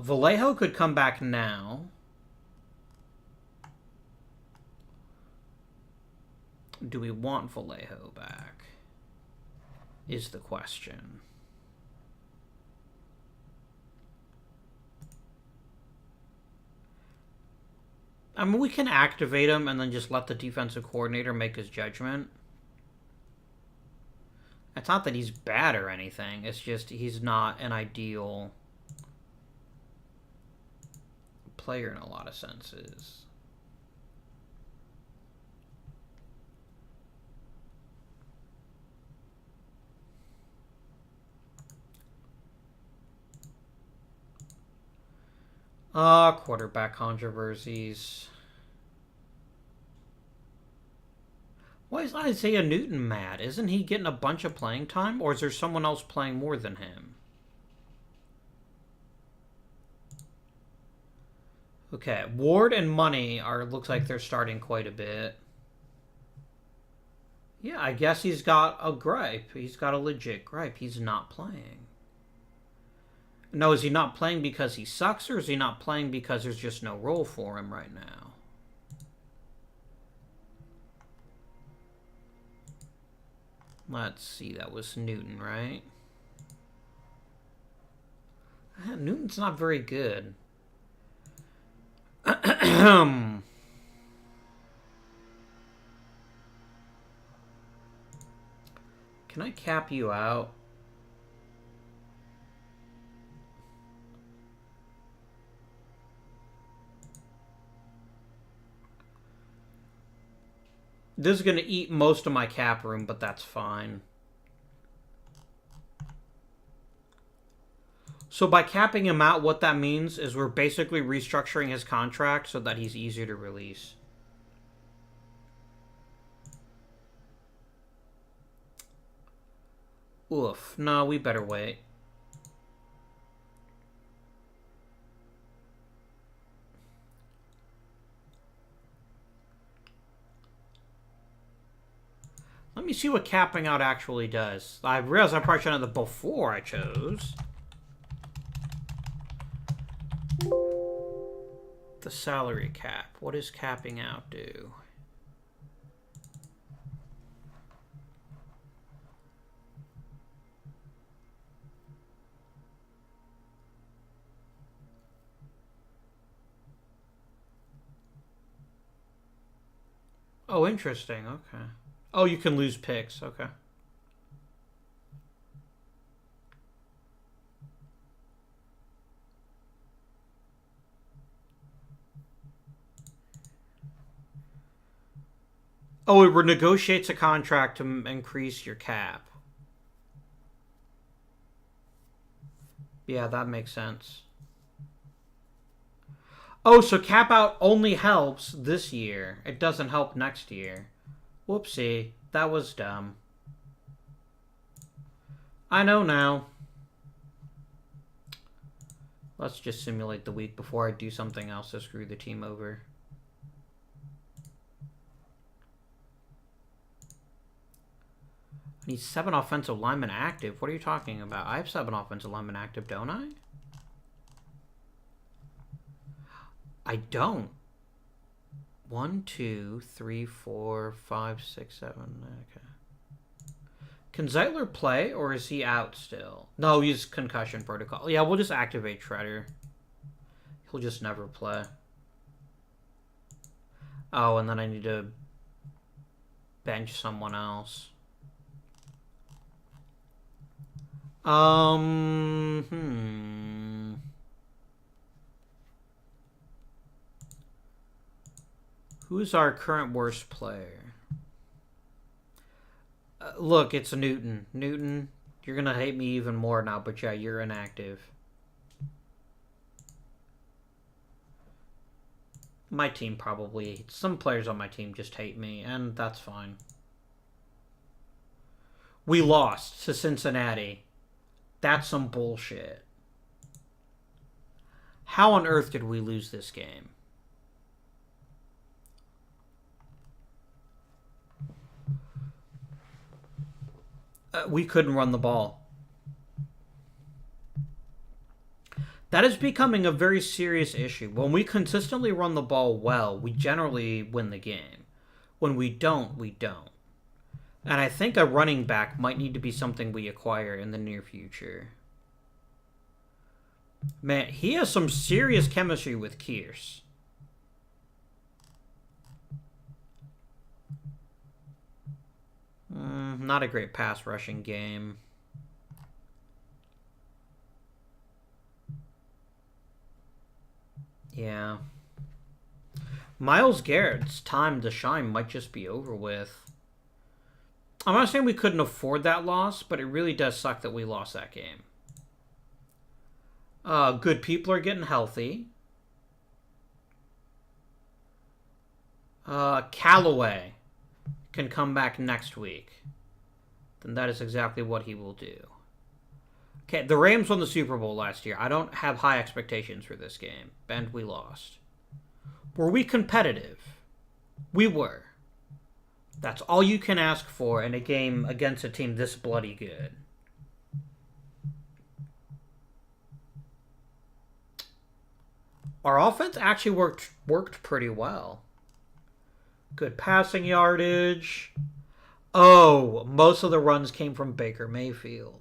Vallejo could come back now. Do we want Vallejo back? Is the question. I mean, we can activate him and then just let the defensive coordinator make his judgment. It's not that he's bad or anything. It's just he's not an ideal player in a lot of senses. Quarterback controversies. Why is Isaiah Newton mad? Isn't he getting a bunch of playing time? Or is there someone else playing more than him? Okay, Ward and Money looks like they're starting quite a bit. Yeah, I guess he's got a gripe. He's got a legit gripe. He's not playing. No, is he not playing because he sucks, or is he not playing because there's just no role for him right now? Let's see, that was Newton, right? Newton's not very good. Can I cap you out? This is going to eat most of my cap room, but that's fine. So by capping him out, what that means is we're basically restructuring his contract so that he's easier to release. Oof. No, we better wait. Let me see what capping out actually does. I realized I probably should have done that before I chose. The salary cap. What does capping out do? Oh, interesting. Okay. Oh, you can lose picks. Okay. Oh, it renegotiates a contract to increase your cap. Yeah, that makes sense. Oh, so cap out only helps this year. It doesn't help next year. Whoopsie. That was dumb. I know now. Let's just simulate the week before I do something else to screw the team over. I need 7 offensive linemen active. What are you talking about? I have 7 offensive linemen active, don't I? I don't. 1, 2, 3, 4, 5, 6, 7. Okay. Can Zeitler play, or is he out still? No, he's concussion protocol. Yeah, we'll just activate Shredder. He'll just never play. Oh, and then I need to bench someone else. Who's our current worst player? Look, it's Newton. Newton, you're going to hate me even more now, but yeah, you're inactive. My team probably... Some players on my team just hate me, and that's fine. We lost to Cincinnati. That's some bullshit. How on earth did we lose this game? We couldn't run the ball. That is becoming a very serious issue. When we consistently run the ball well, we generally win the game. When we don't, we don't. And I think a running back might need to be something we acquire in the near future. Man, he has some serious chemistry with Kearse. Not a great pass rushing game. Yeah. Myles Garrett's time to shine might just be over with. I'm not saying we couldn't afford that loss, but it really does suck that we lost that game. Good people are getting healthy. Callaway can come back next week. Then that is exactly what he will do. Okay, the Rams won the Super Bowl last year. I don't have high expectations for this game, and we lost. Were we competitive? We were. That's all you can ask for in a game against a team this bloody good. Our offense actually worked pretty well. Good passing yardage. Oh, most of the runs came from Baker Mayfield.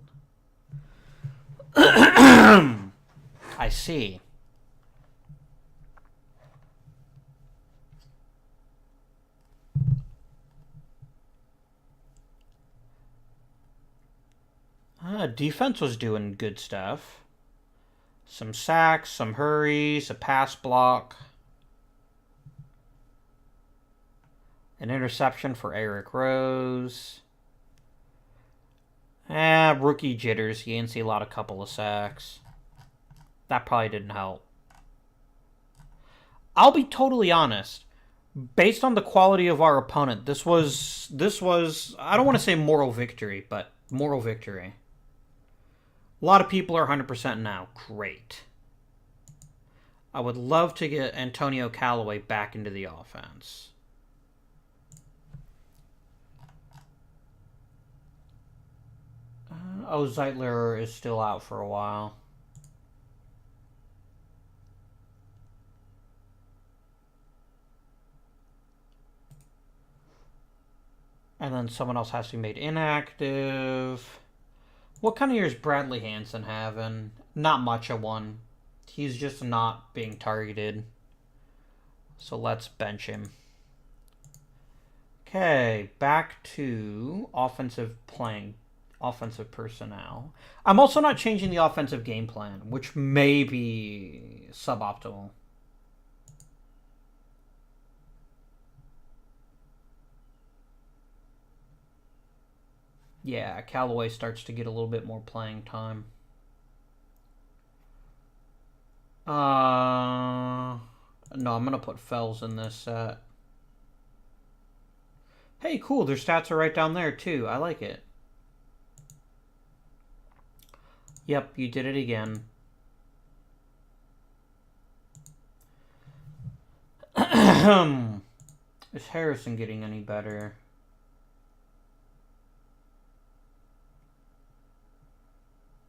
I see. Defense was doing good stuff. Some sacks, some hurries, a pass block. An interception for Eric Rose. Rookie jitters. You didn't see a couple of sacks. That probably didn't help. I'll be totally honest. Based on the quality of our opponent, this was I don't want to say moral victory, but moral victory. A lot of people are 100% now. Great. I would love to get Antonio Callaway back into the offense. Zeitler is still out for a while. And then someone else has to be made inactive. What kind of year is Bradley Hansen having? Not much of one. He's just not being targeted. So let's bench him. Okay, back to offensive personnel. I'm also not changing the offensive game plan, which may be suboptimal. Yeah, Callaway starts to get a little bit more playing time. No, I'm going to put Fells in this set. Hey, cool. Their stats are right down there, too. I like it. Yep, you did it again. Is Harrison getting any better?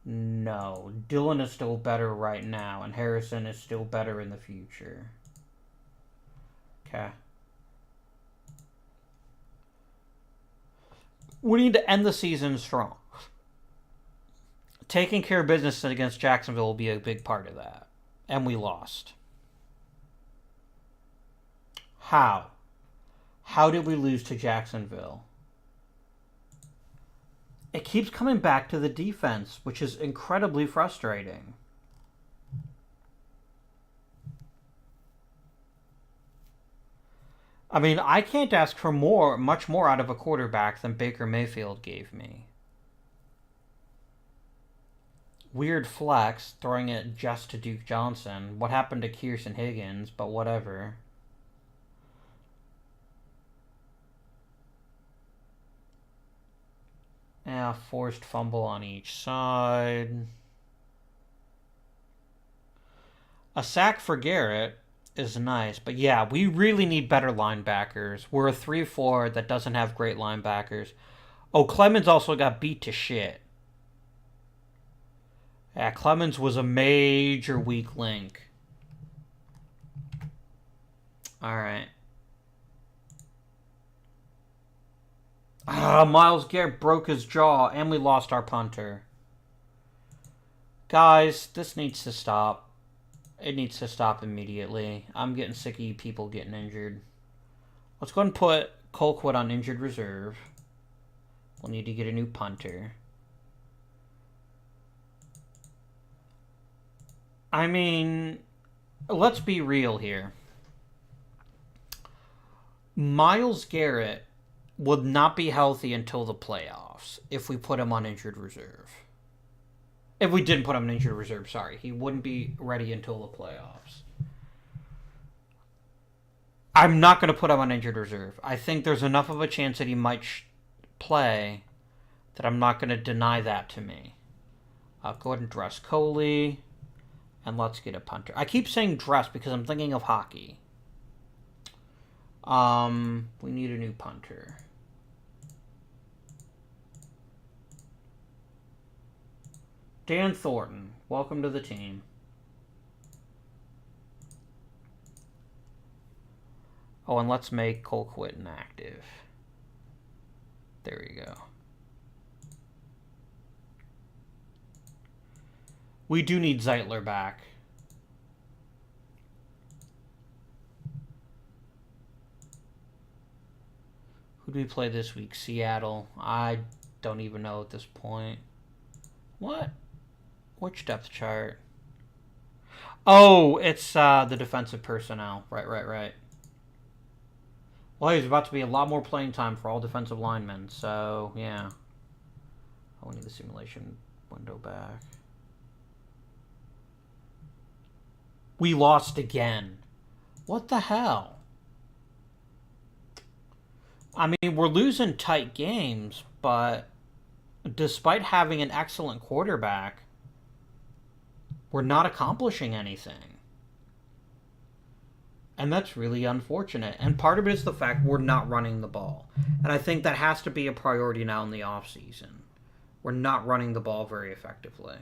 No. Dylan is still better right now, and Harrison is still better in the future. Okay. We need to end the season strong. Taking care of business against Jacksonville will be a big part of that. And we lost. How? How did we lose to Jacksonville? It keeps coming back to the defense, which is incredibly frustrating. I mean, I can't ask for much more out of a quarterback than Baker Mayfield gave me. Weird flex, throwing it just to Duke Johnson. What happened to Kirsten Higgins, but whatever. Yeah, forced fumble on each side. A sack for Garrett is nice, but yeah, we really need better linebackers. We're a 3-4 that doesn't have great linebackers. Oh, Clemens also got beat to shit. Yeah, Clemens was a major weak link. Alright. Myles Garrett broke his jaw, and we lost our punter. Guys, this needs to stop. It needs to stop immediately. I'm getting sick of you people getting injured. Let's go ahead and put Colquitt on injured reserve. We'll need to get a new punter. I mean, let's be real here. Myles Garrett would not be healthy until the playoffs if we put him on injured reserve. If we didn't put him on injured reserve, sorry. He wouldn't be ready until the playoffs. I'm not going to put him on injured reserve. I think there's enough of a chance that he might play that I'm not going to deny that to me. I'll go ahead and dress Coley. And let's get a punter. I keep saying dress because I'm thinking of hockey. We need a new punter. Dan Thornton, welcome to the team. Oh, and let's make Cole Quinton active. There we go. We do need Zeitler back. Who do we play this week? Seattle. I don't even know at this point. What? Which depth chart? Oh, it's the defensive personnel. Right. Well, there's about to be a lot more playing time for all defensive linemen, so yeah. Oh, we need the simulation window back. We lost again. What the hell? I mean, we're losing tight games, but despite having an excellent quarterback, we're not accomplishing anything. And that's really unfortunate. And part of it is the fact we're not running the ball. And I think that has to be a priority now in the offseason. We're not running the ball very effectively.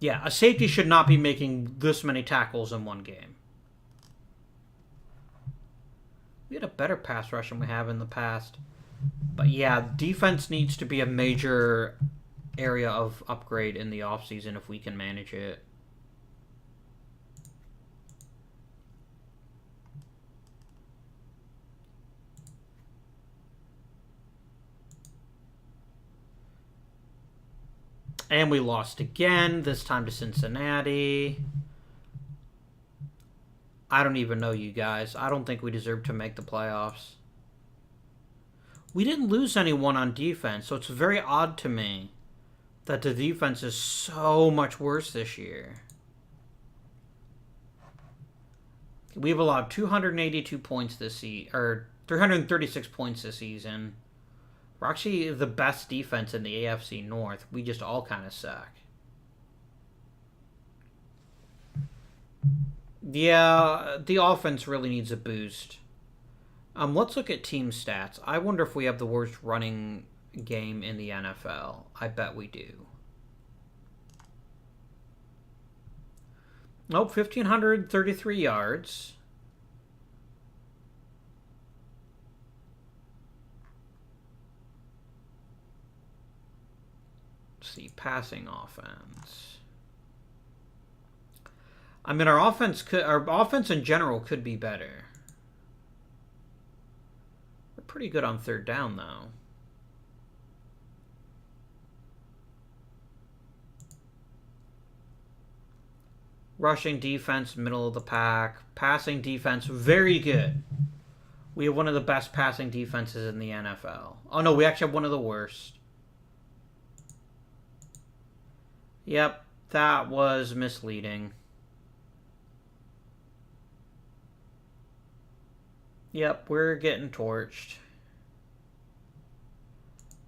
Yeah, a safety should not be making this many tackles in one game. We had a better pass rush than we have in the past. But yeah, defense needs to be a major area of upgrade in the offseason if we can manage it. And we lost again, this time to Cincinnati. I don't even know, you guys. I don't think we deserve to make the playoffs. We didn't lose anyone on defense, so it's very odd to me that the defense is so much worse this year. We've allowed 282 points this season, or 336 points this season. We're actually the best defense in the AFC North. We just all kind of suck. Yeah, the offense really needs a boost. Let's look at team stats. I wonder if we have the worst running game in the NFL. I bet we do. Nope, 1,533 yards. Let's see, passing offense. I mean, our offense in general could be better. We're pretty good on third down, though. Rushing defense, middle of the pack. Passing defense, very good. We have one of the best passing defenses in the NFL. Oh, no, we actually have one of the worst. Yep, that was misleading. Yep, we're getting torched.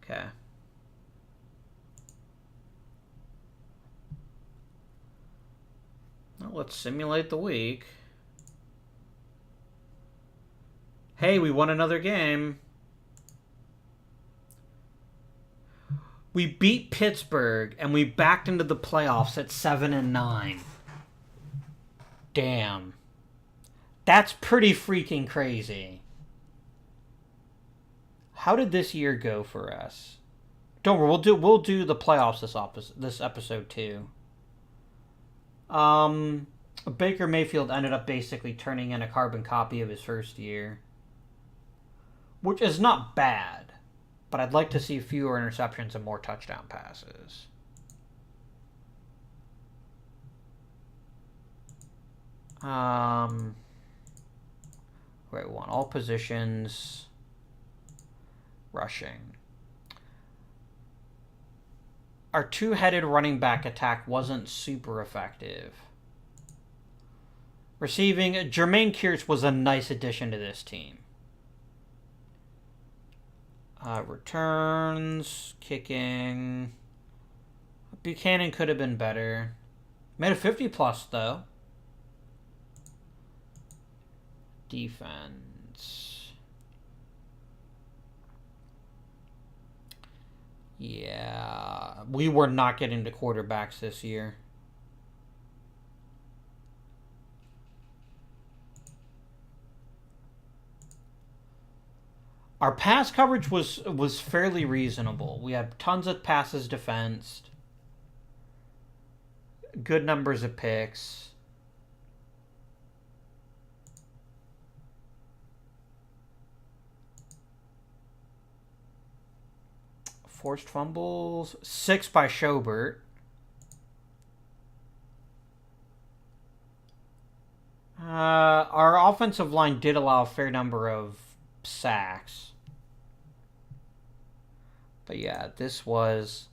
Okay. Well, let's simulate the week. Hey, we won another game. We beat Pittsburgh, and we backed into the playoffs at 7-9. Damn. That's pretty freaking crazy. How did this year go for us? Don't worry, we'll do the playoffs this episode too. Baker Mayfield ended up basically turning in a carbon copy of his first year. which is not bad, but I'd like to see fewer interceptions and more touchdown passes. Wait, one. All positions. Rushing. Our two-headed running back attack wasn't super effective. Receiving, Jermaine Kearse was a nice addition to this team. Returns, kicking. Buchanan could have been better. Made a 50-plus, though. Defense. Yeah. We were not getting to quarterbacks this year. Our pass coverage was fairly reasonable. We had tons of passes defensed. Good numbers of picks. Forced fumbles. 6 by Schobert. Our offensive line did allow a fair number of sacks. But yeah, this was...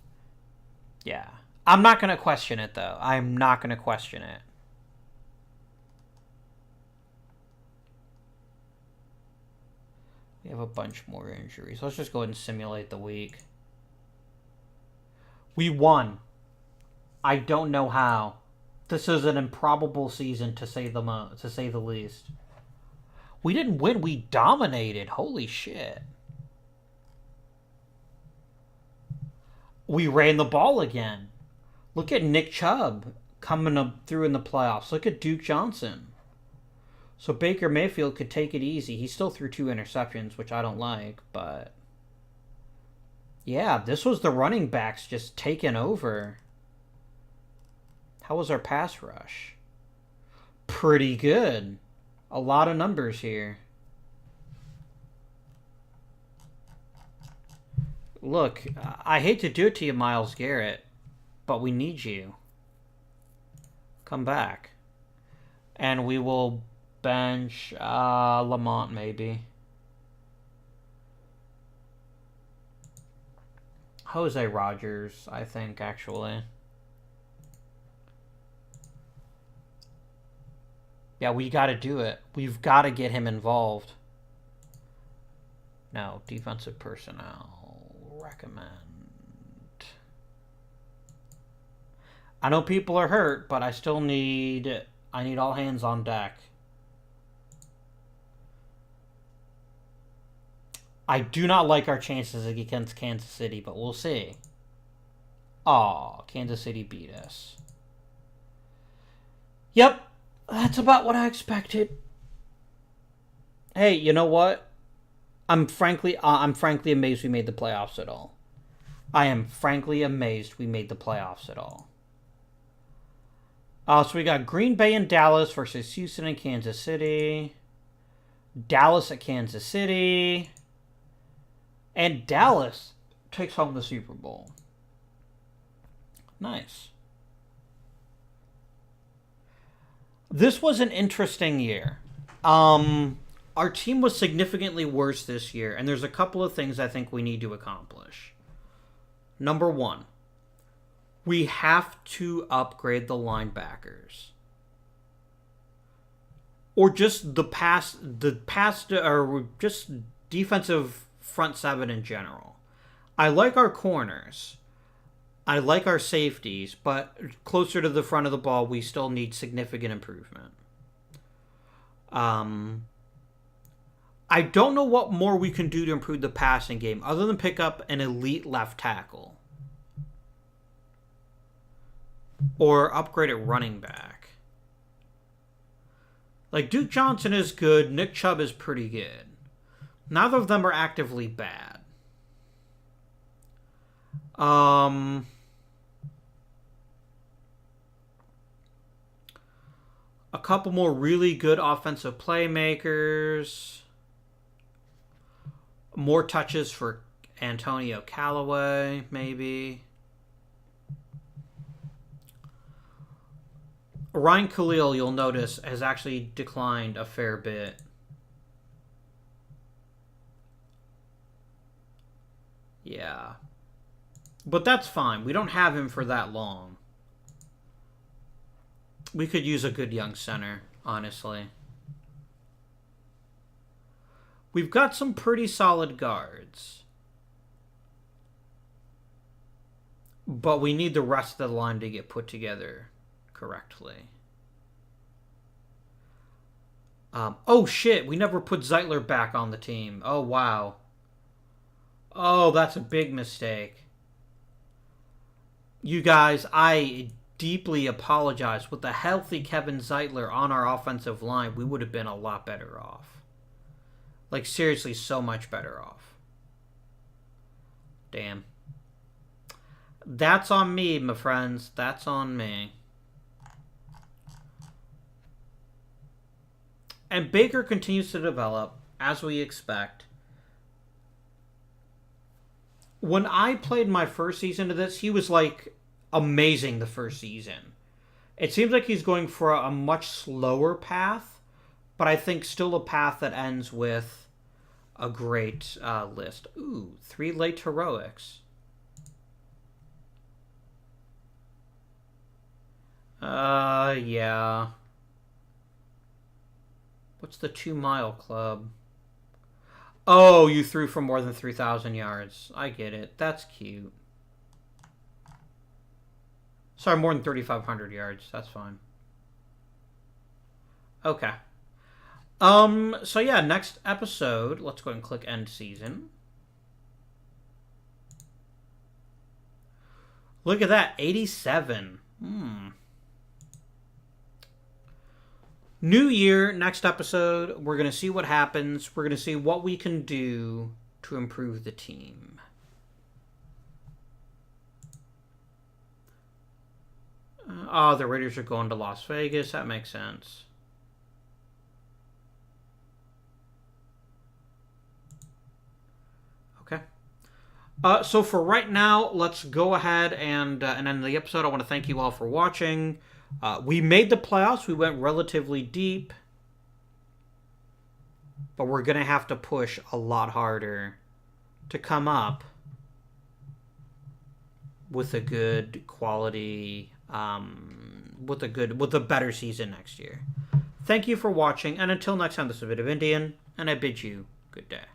Yeah. I'm not going to question it, though. I'm not going to question it. We have a bunch more injuries. Let's just go ahead and simulate the week. We won. I don't know how. This is an improbable season, to say the least. We didn't win. We dominated. Holy shit. We ran the ball again. Look at Nick Chubb coming up through in the playoffs. Look at Duke Johnson. So Baker Mayfield could take it easy. He still threw 2 interceptions, which I don't like, but... Yeah, this was the running backs just taking over. How was our pass rush? Pretty good. A lot of numbers here. Look, I hate to do it to you, Myles Garrett, but we need you. Come back. And we will bench Lamont, maybe. Jose Rogers, I think, actually. Yeah, we got to do it. We've got to get him involved. No, defensive personnel. Recommend. I know people are hurt, but I still need... I need all hands on deck. I do not like our chances against Kansas City, but we'll see. Aw, Kansas City beat us. Yep, that's about what I expected. Hey, you know what? I'm frankly amazed we made the playoffs at all. I am frankly amazed we made the playoffs at all. So we got Green Bay and Dallas versus Houston and Kansas City. Dallas at Kansas City. And Dallas takes home the Super Bowl. Nice. This was an interesting year. Our team was significantly worse this year, and there's a couple of things I think we need to accomplish. Number 1, we have to upgrade the linebackers. Or just or just defensive front 7 in general. I like our corners. I like our safeties, but closer to the front of the ball, we still need significant improvement. I don't know what more we can do to improve the passing game other than pick up an elite left tackle. Or upgrade at running back. Like, Duke Johnson is good. Nick Chubb is pretty good. Neither of them are actively bad. A couple more really good offensive playmakers. More touches for Antonio Callaway, maybe. Ryan Khalil, you'll notice, has actually declined a fair bit. Yeah. But that's fine. We don't have him for that long. We could use a good young center, honestly. We've got some pretty solid guards. But we need the rest of the line to get put together correctly. Oh, shit. We never put Zeitler back on the team. Oh, wow. Oh, that's a big mistake. You guys, I deeply apologize. With a healthy Kevin Zeitler on our offensive line, we would have been a lot better off. Like, seriously, so much better off. Damn. That's on me, my friends. That's on me. And Baker continues to develop, as we expect. When I played my first season of this, he was, like, amazing the first season. It seems like he's going for a much slower path, but I think still a path that ends with a great list. Ooh, 3 late heroics. Yeah. What's the 2-mile club? Oh, you threw for more than 3,000 yards. I get it. That's cute. Sorry, more than 3,500 yards. That's fine. Okay. So yeah, next episode, let's go ahead and click end season. Look at that, 87. New year, next episode, we're going to see what happens. We're going to see what we can do to improve the team. Oh, the Raiders are going to Las Vegas. That makes sense. Okay. So for right now, let's go ahead and end the episode. I want to thank you all for watching. We made the playoffs. We went relatively deep. But we're going to have to push a lot harder to come up with a good quality, with a better season next year. Thank you for watching, and until next time, this is a bit of Indian, and I bid you good day.